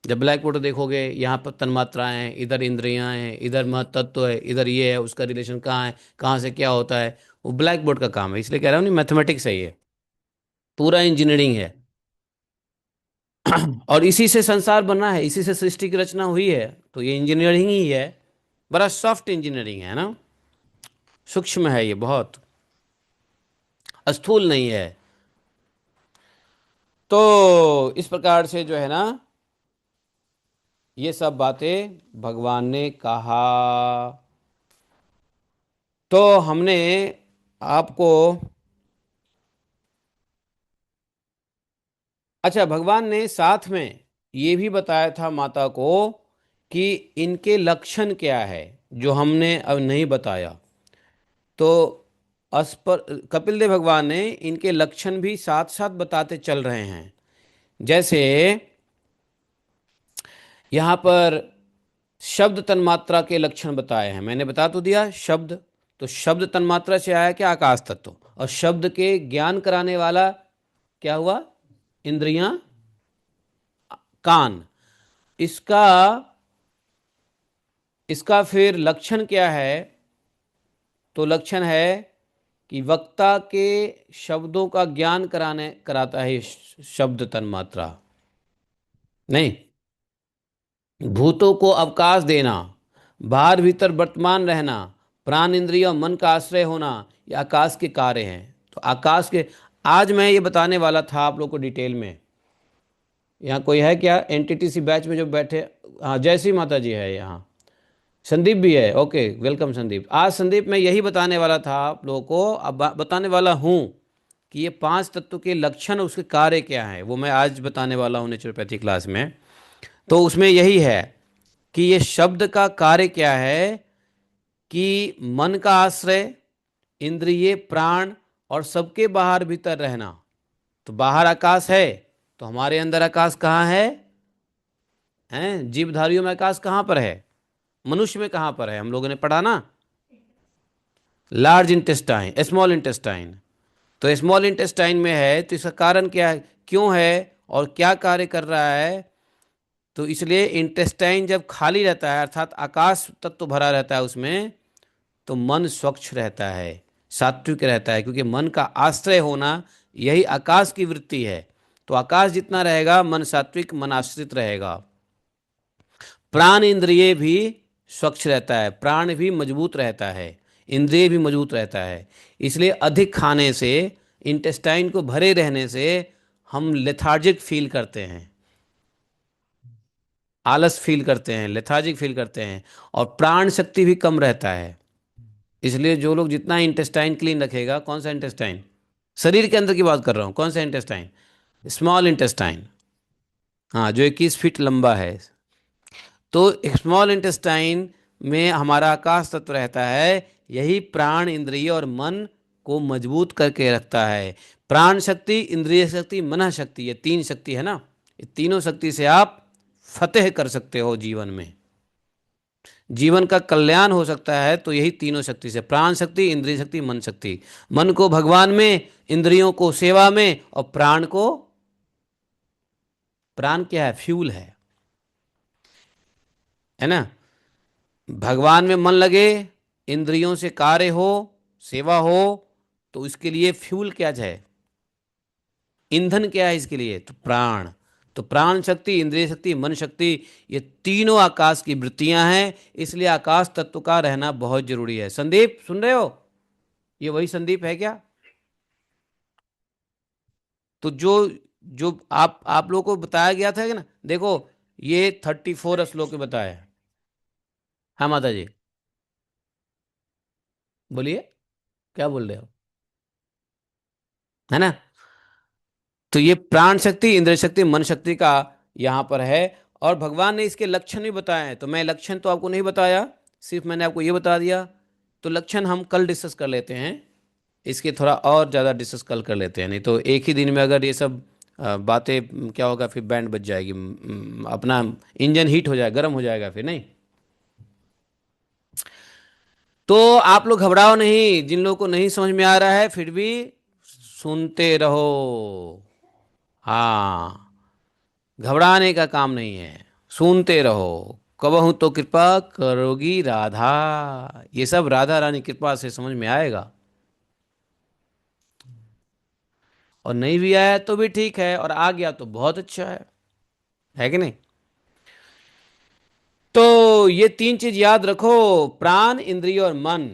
जब ब्लैक बोर्ड देखोगे, यहाँ पर तन्मात्राएं हैं, इधर इंद्रियां हैं, इधर महतत्व है, इधर ये है, उसका रिलेशन कहाँ है, कहाँ से क्या होता है, वो ब्लैक बोर्ड का काम है। इसलिए कह रहा हूँ नहीं, मैथमेटिक्स है ये, पूरा इंजीनियरिंग है। और इसी से संसार बना है, इसी से सृष्टि की रचना हुई है, तो ये इंजीनियरिंग ही है। बड़ा सॉफ्ट इंजीनियरिंग है ना, सूक्ष्म है ये बहुत, स्थूल नहीं है। तो इस प्रकार से जो है ना, ये सब बातें भगवान ने कहा। तो हमने आपको अच्छा, भगवान ने साथ में ये भी बताया था माता को कि इनके लक्षण क्या है, जो हमने अब नहीं बताया। तो अस्पर कपिल देव भगवान ने इनके लक्षण भी साथ साथ बताते चल रहे हैं। जैसे यहाँ पर शब्द तन्मात्रा के लक्षण बताए हैं, मैंने बता तो दिया शब्द। तो शब्द तन्मात्रा से आया क्या? आकाश तत्व। और शब्द के ज्ञान कराने वाला क्या हुआ? इंद्रियां, कान। इसका इसका फिर लक्षण क्या है? तो लक्षण है कि वक्ता के शब्दों का ज्ञान कराता है शब्द तन्मात्रा। नहीं, भूतों को अवकाश देना, बाहर भीतर वर्तमान रहना, प्राण इंद्रिय और मन का आश्रय होना, ये आकाश के कार्य हैं। तो आकाश के आज मैं ये बताने वाला था आप लोग को डिटेल में। यहाँ कोई है क्या एनटीटीसी बैच में जो बैठे? हाँ, जयश्री माता जी है यहाँ। संदीप भी है, ओके, वेलकम संदीप। आज संदीप मैं यही बताने वाला था आप लोगों को, अब बताने वाला हूँ कि ये पांच तत्व के लक्षण, उसके कार्य क्या हैं, वो मैं आज बताने वाला हूँ नेचुरोपैथी क्लास में। तो उसमें यही है कि ये शब्द का कार्य क्या है, कि मन का आश्रय, इंद्रिय, प्राण और सबके बाहर भीतर रहना। तो बाहर आकाश है, तो हमारे अंदर आकाश कहाँ है? हैं, जीवधारियों में आकाश कहाँ पर है? मनुष्य में कहाँ पर है? हम लोगों ने पढ़ा ना, लार्ज इंटेस्टाइन, स्मॉल इंटेस्टाइन। तो स्मॉल इंटेस्टाइन में है, तो इसका कारण क्या है, क्यों है और क्या कार्य कर रहा है? तो इसलिए इंटेस्टाइन जब खाली रहता है, अर्थात आकाश तत्व भरा रहता है उसमें, तो मन स्वच्छ रहता है, सात्विक रहता है, क्योंकि मन का आश्रय होना यही आकाश की वृत्ति है। तो आकाश जितना रहेगा, मन सात्विक, मन आश्रित रहेगा। प्राण इंद्रिय भी स्वच्छ रहता है, प्राण भी मजबूत रहता है, इंद्रिय भी मजबूत रहता है। इसलिए अधिक खाने से, इंटेस्टाइन को भरे रहने से हम लेथार्जिक फील करते हैं, आलस फील करते हैं, लेथार्जिक फील करते हैं, और प्राण शक्ति भी कम रहता है। इसलिए जो लोग जितना इंटेस्टाइन क्लीन रखेगा, कौन सा इंटेस्टाइन? शरीर के अंदर की बात कर रहा हूँ, कौन सा इंटेस्टाइन? Small intestine. हाँ, जो 21 फीट लंबा है। तो स्मॉल इंटेस्टाइन में हमारा आकाश तत्व रहता है, यही प्राण, इंद्रिय और मन को मजबूत करके रखता है। प्राण शक्ति, इंद्रिय शक्ति, मन शक्ति, ये तीन शक्ति है ना, ये तीनों शक्ति से आप फतेह कर सकते हो जीवन में। जीवन का कल्याण हो सकता है तो यही तीनों शक्ति से, प्राण शक्ति, इंद्रिय शक्ति, मन शक्ति। मन को भगवान में, इंद्रियों को सेवा में, और प्राण को, प्राण क्या है? फ्यूल है ना। भगवान में मन लगे, इंद्रियों से कार्य हो, सेवा हो, तो इसके लिए फ्यूल क्या है? ईंधन क्या है इसके लिए? तो प्राण। तो प्राण शक्ति, इंद्रिय शक्ति, मन शक्ति, ये तीनों आकाश की वृत्तियां हैं। इसलिए आकाश तत्व का रहना बहुत जरूरी है। संदीप, सुन रहे हो? ये वही संदीप है क्या? तो जो जो आप लोगों को बताया गया था कि ना, देखो, ये 34 श्लोक में बताया है। हाँ माता जी, बोलिए, क्या बोल रहे हो? है ना। तो ये प्राण शक्ति, इंद्रिय शक्ति, मन शक्ति का यहाँ पर है। और भगवान ने इसके लक्षण भी बताए हैं, तो मैं लक्षण तो आपको नहीं बताया, सिर्फ मैंने आपको ये बता दिया। तो लक्षण हम कल डिस्कस कर लेते हैं, इसके थोड़ा और ज़्यादा डिस्कस कल कर लेते हैं। नहीं तो एक ही दिन में अगर ये सब बातें, क्या होगा फिर? बैंड बज जाएगी, अपना इंजन हीट हो जाएगा, गर्म हो जाएगा फिर, नहीं। तो आप लोग घबराओ नहीं, जिन लोगों को नहीं समझ में आ रहा है फिर भी सुनते रहो। हाँ, घबराने का काम नहीं है, सुनते रहो। कबहू तो कृपा करोगी राधा, ये सब राधा रानी कृपा से समझ में आएगा। और नहीं भी आया तो भी ठीक है, और आ गया तो बहुत अच्छा है कि नहीं? तो ये तीन चीज याद रखो, प्राण, इंद्रिय और मन,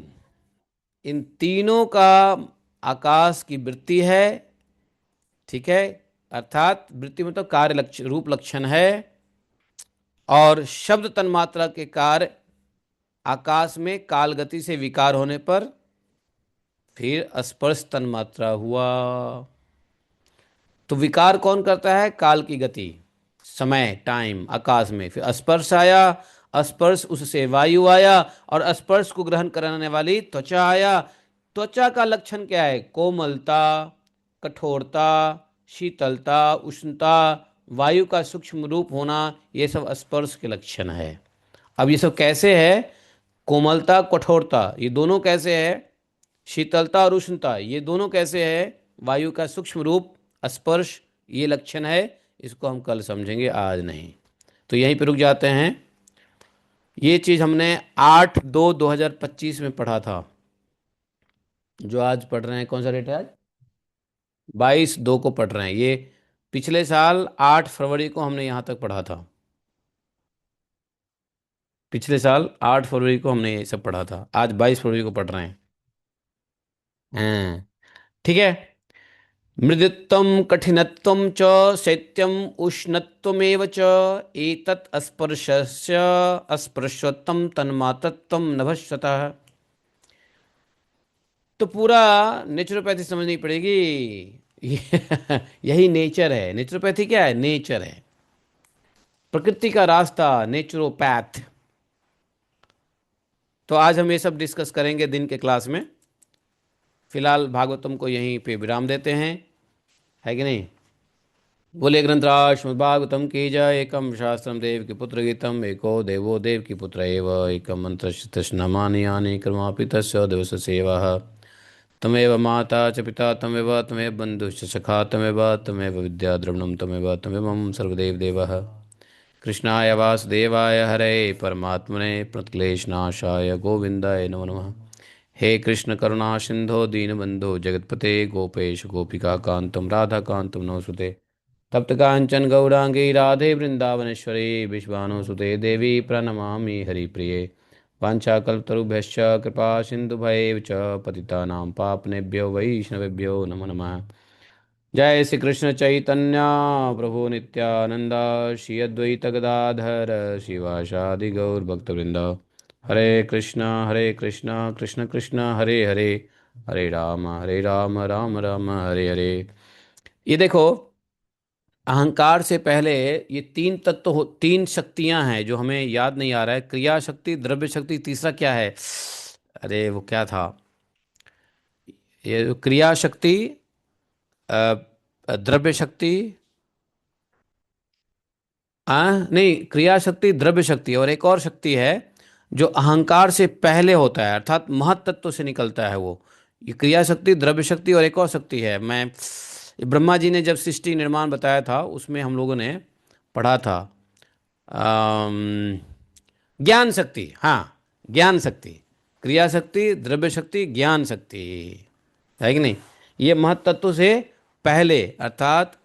इन तीनों का आकाश की वृत्ति है। ठीक है, अर्थात वृत्ति मतलब कार्य लक्षण, रूप लक्षण है। और शब्द तन्मात्रा के कार्य आकाश में काल गति से विकार होने पर फिर स्पर्श तन्मात्रा हुआ। तो विकार कौन करता है? काल की गति, समय, टाइम, आकाश में। फिर स्पर्श आया, स्पर्श उससे वायु आया, और स्पर्श को ग्रहण कराने वाली त्वचा आया। त्वचा का लक्षण क्या है? कोमलता, कठोरता, शीतलता, उष्णता, वायु का सूक्ष्म रूप होना, ये सब स्पर्श के लक्षण है। अब ये सब कैसे है? कोमलता, कठोरता, ये दोनों कैसे है? शीतलता और उष्णता, ये दोनों कैसे है? वायु का सूक्ष्म रूप, स्पर्श, ये लक्षण है। इसको हम कल समझेंगे, आज नहीं। तो यहीं पे रुक जाते हैं। ये चीज़ हमने 8/2/2025 में पढ़ा था। जो आज पढ़ रहे हैं, कौन सा डेट है आज? 22/2 को पढ़ रहे हैं। ये पिछले साल 8 फरवरी को हमने यहाँ तक पढ़ा था। पिछले साल 8 फरवरी को हमने ये सब पढ़ा था, आज 22 फरवरी को पढ़ रहे हैं। हाँ, ठीक है। मृदुत्वं कठिनत्वं च शैत्यम् उष्णत्वमेव च एतत् स्पर्शस्य स्पर्शत्वं तन्मात्रत्वं नभस्यतः। तो पूरा नेचुरोपैथी समझनी पड़ेगी। यही नेचर है। नेचुरोपैथी क्या है? नेचर है, प्रकृति का रास्ता, नेचुरोपैथ। तो आज हम ये सब डिस्कस करेंगे दिन के क्लास में। फिलहाल भागवतम को यहीं पे विराम देते हैं, है कि नहीं? बोले ग्रंथराज श्रीमद्भागवतम की जय। एकम शास्त्रम देव की पुत्र गीतम, एको देवो देव की पुत्र एव, एकम मंत्र तस्नामानि यानि कर्मापि तस्य दिवस सेवा। तमेव माता च पिता तमेव, तमेव बंधुश्च सखा तमेव, तमेव विद्या द्रविणम तमेव, तमेव मम सर्वदेव देवः। कृष्णाय वासुदेवाय हरे परमात्मने प्रणतक्लेशनाशाय गोविंदाय नमो नमः। हे कृष्ण करुणा सिंधो दीनबंधो जगतपते गोपेश गोपिका कांतम राधा कांतम नमोस्तुते। तप्त कांचन गौरांगी राधे वृंदावनेश्वरी विश्वानुसुते देवी प्रणमामि हरिप्रिये। वाञ्छाकल्पतरुभ्यश्च कृपा सिन्धुभैव च पतितानां पापनेभ्यो वैष्णवेभ्यो नमो नमः। जय श्री कृष्ण चैतन्य प्रभु नित्यानंद, श्री अद्वैत गदाधर शिवासादि गौर भक्तवृंद। हरे कृष्णा कृष्ण कृष्ण हरे हरे, हरे राम राम राम हरे हरे। ये देखो, अहंकार से पहले ये तीन तत्व हो, तीन शक्तियां हैं जो हमें याद नहीं आ रहा है। क्रिया शक्ति, द्रव्य शक्ति, तीसरा क्या है? अरे वो क्या था? ये जो क्रिया शक्ति, द्रव्य शक्ति, नहीं, क्रिया शक्ति, द्रव्य शक्ति, और एक और शक्ति है जो अहंकार से पहले होता है, अर्थात महत तत्व से निकलता है वो। ये क्रिया शक्ति, द्रव्य शक्ति, और एक और शक्ति है। मैं ब्रह्मा जी ने जब सृष्टि निर्माण बताया था, उसमें हम लोगों ने पढ़ा था। अम, ज्ञान शक्ति, हाँ, ज्ञान शक्ति, क्रिया शक्ति, द्रव्य शक्ति, ज्ञान शक्ति, है कि नहीं? ये महत तत्व से पहले, अर्थात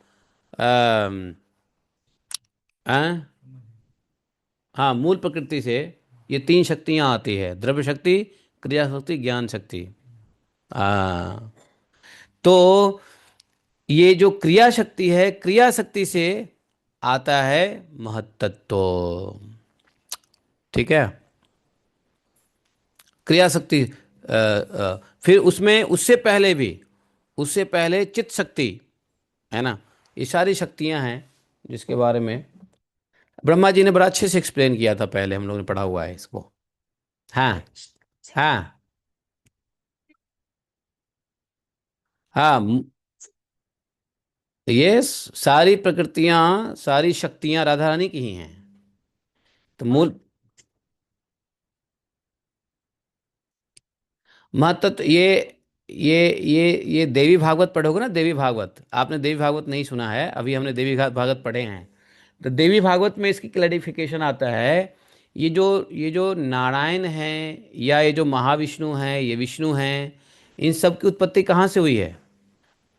अम, अ, हाँ, मूल प्रकृति से ये तीन शक्तियाँ आती है, द्रव्य शक्ति, क्रिया शक्ति, ज्ञान शक्ति। हाँ, तो ये जो क्रिया शक्ति है, क्रिया शक्ति से आता है महत्तत्व। ठीक है? क्रिया शक्ति, फिर उसमें उससे पहले भी, उससे पहले चित्त शक्ति, है ना? ये सारी शक्तियां हैं जिसके बारे में ब्रह्मा जी ने बड़ा अच्छे से एक्सप्लेन किया था। पहले हम लोगों ने पढ़ा हुआ है इसको। हाँ, हाँ, हाँ, ये सारी प्रकृतियां, सारी शक्तियां राधा रानी की ही हैं। तो मूल महत्व ये देवी भागवत पढ़ोगे ना, देवी भागवत, आपने देवी भागवत नहीं सुना है, अभी हमने देवी भागवत पढ़े हैं। तो देवी भागवत में इसकी क्लैरिफिकेशन आता है। ये जो नारायण हैं, या ये जो महाविष्णु हैं, ये विष्णु हैं, इन सब की उत्पत्ति कहाँ से हुई है?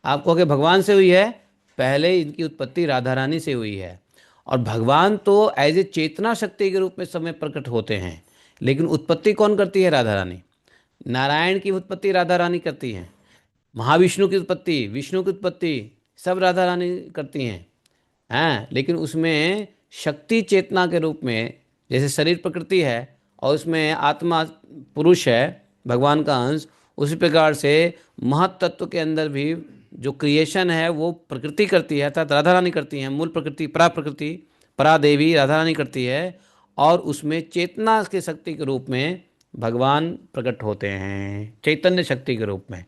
आप कहोगे भगवान से हुई है। पहले इनकी उत्पत्ति राधा रानी से हुई है। और भगवान तो एज ए चेतना शक्ति के रूप में समय प्रकट होते हैं, लेकिन उत्पत्ति कौन करती है? राधा रानी। नारायण की उत्पत्ति राधा रानी करती हैं, महाविष्णु की उत्पत्ति, विष्णु की उत्पत्ति, सब राधा रानी करती हैं। हैं, लेकिन उसमें शक्ति चेतना के रूप में, जैसे शरीर प्रकृति है और उसमें आत्मा पुरुष है, भगवान का अंश, उसी प्रकार से महत तत्व के अंदर भी जो क्रिएशन है वो प्रकृति करती है, अर्थात राधा रानी करती है, मूल प्रकृति, परा प्रकृति, परा देवी राधा रानी करती है। और उसमें चेतना के शक्ति के रूप में भगवान प्रकट होते हैं, चैतन्य शक्ति के रूप में।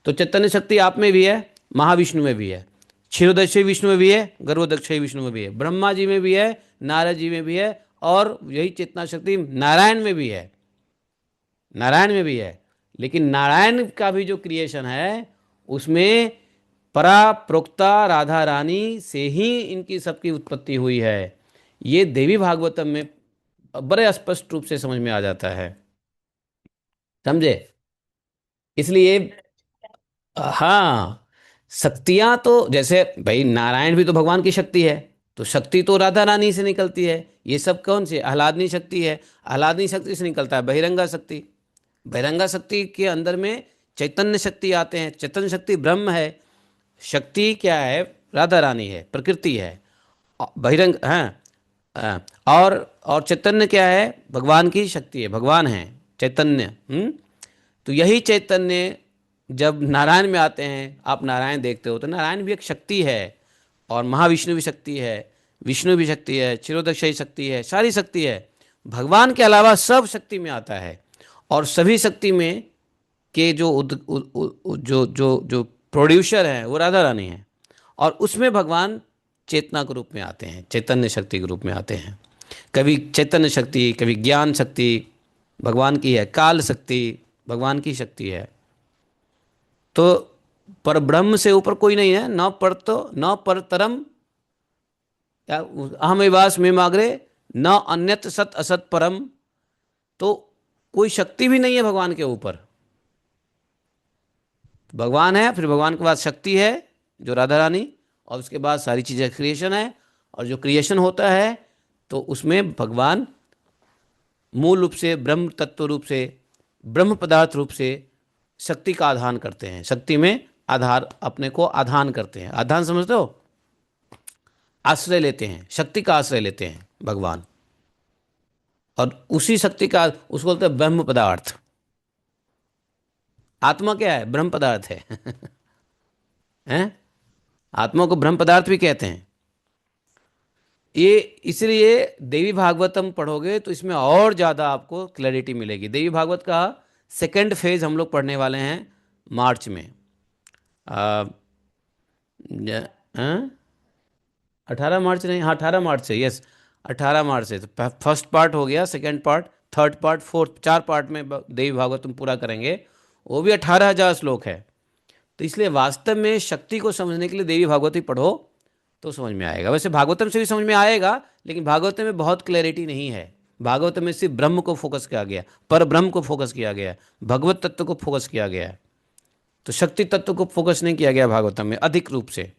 तो चैतन्य शक्ति आप में भी है, महाविष्णु में भी है, क्षीरोदक्षी विष्णु में भी है, गर्भोदक्षी विष्णु में भी है, ब्रह्मा जी में भी है, नारद जी में भी है, और यही चेतना शक्ति नारायण में भी है, नारायण में भी है। लेकिन नारायण का भी जो क्रिएशन है उसमें परा प्रोक्ता राधा रानी से ही इनकी सबकी उत्पत्ति हुई है। ये देवी भागवतम में बड़े स्पष्ट रूप से समझ में आ जाता है, समझे? इसलिए हाँ, शक्तियां तो जैसे भाई नारायण भी तो भगवान की शक्ति है, तो शक्ति तो राधा रानी से निकलती है। ये सब कौन सी आह्लादनी शक्ति है? आह्लादनी शक्ति से निकलता है बहिरंगा शक्ति। बहिरंगा शक्ति के अंदर में चैतन्य शक्ति आते हैं। चैतन्य शक्ति ब्रह्म है, शक्ति क्या है? राधा रानी है, प्रकृति है। बहिरंग हाँ, और चैतन्य क्या है? भगवान की शक्ति है, भगवान है चैतन्य। तो यही चैतन्य जब नारायण में आते हैं, आप नारायण देखते हो तो नारायण भी एक शक्ति है, और महाविष्णु भी शक्ति है, विष्णु भी शक्ति है, क्षीरोदक्षी शक्ति है, सारी शक्ति है। भगवान के अलावा सब शक्ति में आता है। और सभी शक्ति में के जो जो प्रोड्यूसर हैं वो राधा रानी है। और उसमें भगवान चेतना के रूप में आते हैं, चैतन्य शक्ति के रूप में आते हैं। कभी चैतन्य शक्ति, कभी ज्ञान शक्ति भगवान की है, काल शक्ति भगवान की शक्ति है। तो पर ब्रह्म से ऊपर कोई नहीं है, न पर तो न परतरम, क्या अहमेवास में मागरे, न अन्यत सत असत परम। तो कोई शक्ति भी नहीं है भगवान के ऊपर। भगवान है, फिर भगवान के बाद शक्ति है जो राधा रानी, और उसके बाद सारी चीज़ें क्रिएशन है। और जो क्रिएशन होता है तो उसमें भगवान मूल रूप से ब्रह्म तत्व रूप से, ब्रह्म पदार्थ रूप से शक्ति का आधान करते हैं। शक्ति में आधार, अपने को आधान करते हैं। आधान समझते हो? आश्रय लेते हैं, शक्ति का आश्रय लेते हैं भगवान। और उसी शक्ति का, उसको बोलते हैं ब्रह्म पदार्थ। आत्मा क्या है? ब्रह्म पदार्थ है। हैं? आत्मा को ब्रह्म पदार्थ भी कहते हैं। ये इसलिए देवी भागवतम पढ़ोगे तो इसमें और ज़्यादा आपको क्लैरिटी मिलेगी। देवी भागवत का सेकंड फेज हम लोग पढ़ने वाले हैं मार्च में। आ, 18 मार्च नहीं, हाँ 18 मार्च से, यस 18 मार्च से। तो फर्स्ट पार्ट हो गया, second part, third part, fourth, 4 part में देवी भागवतम पूरा करेंगे। वो भी 18,000 श्लोक है। तो इसलिए वास्तव में शक्ति को समझने के लिए देवी भागवत ही पढ़ो तो समझ में आएगा। वैसे भागवतम से भी समझ में आएगा, लेकिन भागवतम में बहुत क्लैरिटी नहीं है। भागवतम में सिर्फ ब्रह्म को फोकस किया गया, पर ब्रह्म को फोकस किया गया, भगवत तत्व को फोकस किया गया है। तो शक्ति तत्व को फोकस नहीं किया गया भागवतम में अधिक रूप से।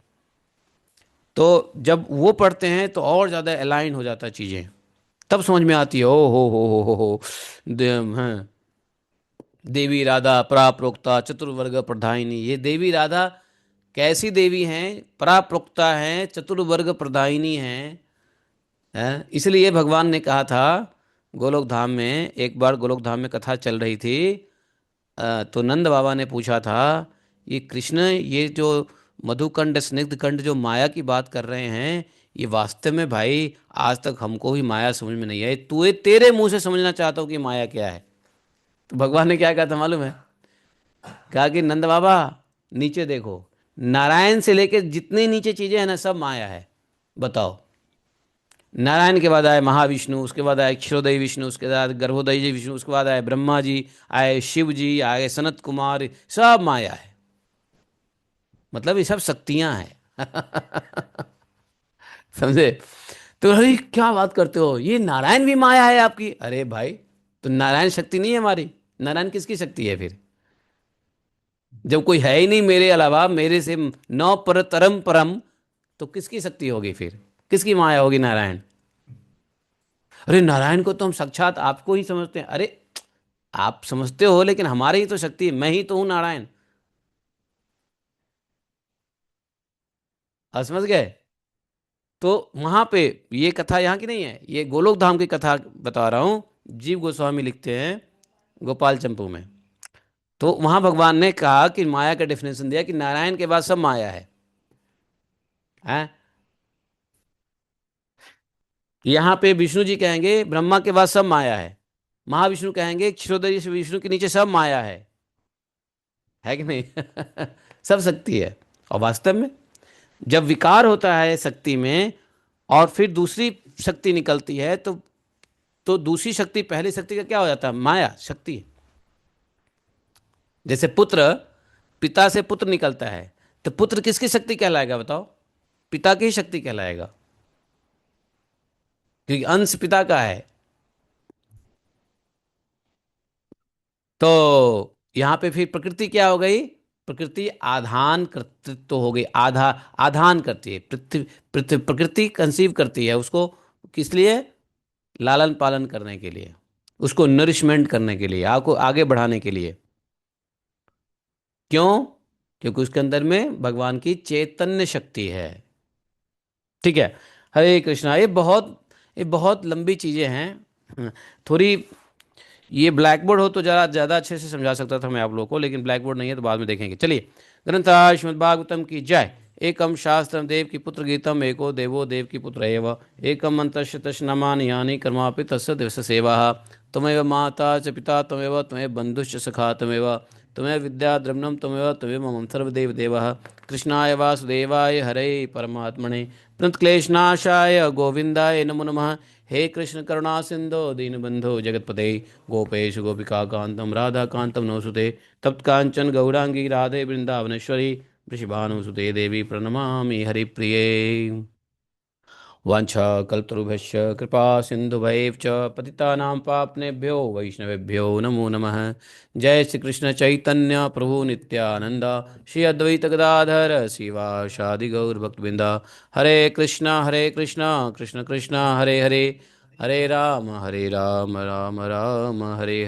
तो जब वो पढ़ते हैं तो और ज़्यादा अलाइन हो जाता है चीज़ें, तब समझ में आती है। ओ हो हाँ, देवी राधा पराप्रोक्ता चतुर्वर्ग प्रधायिनी। ये देवी राधा कैसी देवी हैं? पराप्रोक्ता हैं, चतुर्वर्ग प्रधायिनी हैं। इसलिए भगवान ने कहा था गोलोक धाम में, एक बार गोलोक धाम में कथा चल रही थी, तो नंद बाबा ने पूछा था, ये कृष्ण, ये जो मधुकंड स्निग्ध कंड जो माया की बात कर रहे हैं, ये वास्तव में भाई आज तक हमको भी माया समझ में नहीं आई, तू तेरे मुंह से समझना चाहता हूँ कि माया क्या है। तो भगवान ने क्या कहा था मालूम है? कहा कि नंद बाबा नीचे देखो, नारायण से लेकर जितने नीचे चीजें हैं ना, सब माया है। बताओ। नारायण के बाद आए महाविष्णु, उसके बाद आए क्षीरोदय विष्णु, उसके बाद गर्भोदय विष्णु, उसके बाद आए ब्रह्मा जी, आए शिव जी, आए सनत कुमार, सब माया है। मतलब ये सब शक्तियां हैं। समझे? तो अरे क्या बात करते हो, ये नारायण भी माया है आपकी? अरे भाई, तो नारायण शक्ति नहीं है हमारी? नारायण किसकी शक्ति है फिर? जब कोई है ही नहीं मेरे अलावा, मेरे से नौ पर तरम परम, तो किसकी शक्ति होगी फिर? किसकी माया होगी नारायण? अरे नारायण को तो हम साक्षात आपको ही समझते हैं। अरे आप समझते हो, लेकिन हमारी ही तो शक्ति है, मैं ही तो हूं नारायण। आप समझ गए? तो वहां पे, ये कथा यहाँ की नहीं है, ये गोलोक धाम की कथा बता रहा हूं। जीव गोस्वामी लिखते हैं गोपाल चंपू में। तो वहां भगवान ने कहा कि माया का डेफिनेशन दिया कि नारायण के बाद सब माया है। यहाँ पे विष्णु जी कहेंगे ब्रह्मा के बाद सब माया है। महाविष्णु कहेंगे क्षीरोदय से विष्णु के नीचे सब माया है कि नहीं? सब शक्ति है। और वास्तव में जब विकार होता है शक्ति में और फिर दूसरी शक्ति निकलती है, तो दूसरी शक्ति पहली शक्ति का क्या हो जाता है? माया शक्ति। जैसे पुत्र, पिता से पुत्र निकलता है, तो पुत्र किसकी शक्ति कहलाएगा बताओ? पिता की ही शक्ति कहलाएगा, क्योंकि अंश पिता का है। तो यहां पे फिर प्रकृति क्या हो गई? प्रकृति आधान कर्तृत्व हो गई। आधा आधान करती है पृथ्वी। पृथ्वी प्रकृति कंसीव करती है उसको, किस लिए? लालन पालन करने के लिए, उसको नरिशमेंट करने के लिए, आपको आगे बढ़ाने के लिए। क्यों? क्योंकि उसके अंदर में भगवान की चैतन्य शक्ति है। ठीक है। हरे कृष्णा। ये बहुत लंबी चीजें हैं। थोड़ी, ये ब्लैक बोर्ड हो तो जरा ज़्यादा अच्छे से समझा सकता था मैं आप लोगों को, लेकिन ब्लैक बोर्ड नहीं है तो बाद में देखेंगे। चलिए। ग्रंथराज श्रीमद्भागवतम की जय। एकम शास्त्रम देव की पुत्र गीतम एको देवो देव की पुत्र एव एकम मंत्रस्य तस्य नमानि यानि कर्मापि तस्य दिवस सेवा। त्वमेव माता च पिता त्वमेव त्वमेव बंधुश्च सखा त्वमेव त्वमेव विद्या द्रविणम त्वमेव त्वमेव मम सर्वदेव देवः। कृष्णाय वासुदेवाय हरे परमात्मने प्रणतक्लेशनाशाय गोविंदाय नमो नमः। हे कृष्ण करुणा सिंधो दीनबंधो जगतपते गोपेश गोपिका कांतम राधा कांतम नमोस्तुते। तप्त कांचन गौरांगी राधे वृंदावनेश्वरी वृषभानुसुते देवी प्रणमामि हरिप्रिये। वाञ्छाकल्पतरुभ्यश्च कृपा सिन्धुभैव च पतितानां पाप्नेभ्यो वैष्णवेभ्यो नमो नमः। जय श्री कृष्ण चैतन्य प्रभु नित्यानंद श्री अद्वैत गदाधर शिवासादि गौर भक्तबिंदा। हरे कृष्णा कृष्ण कृष्ण हरे हरे, हरे राम राम राम हरे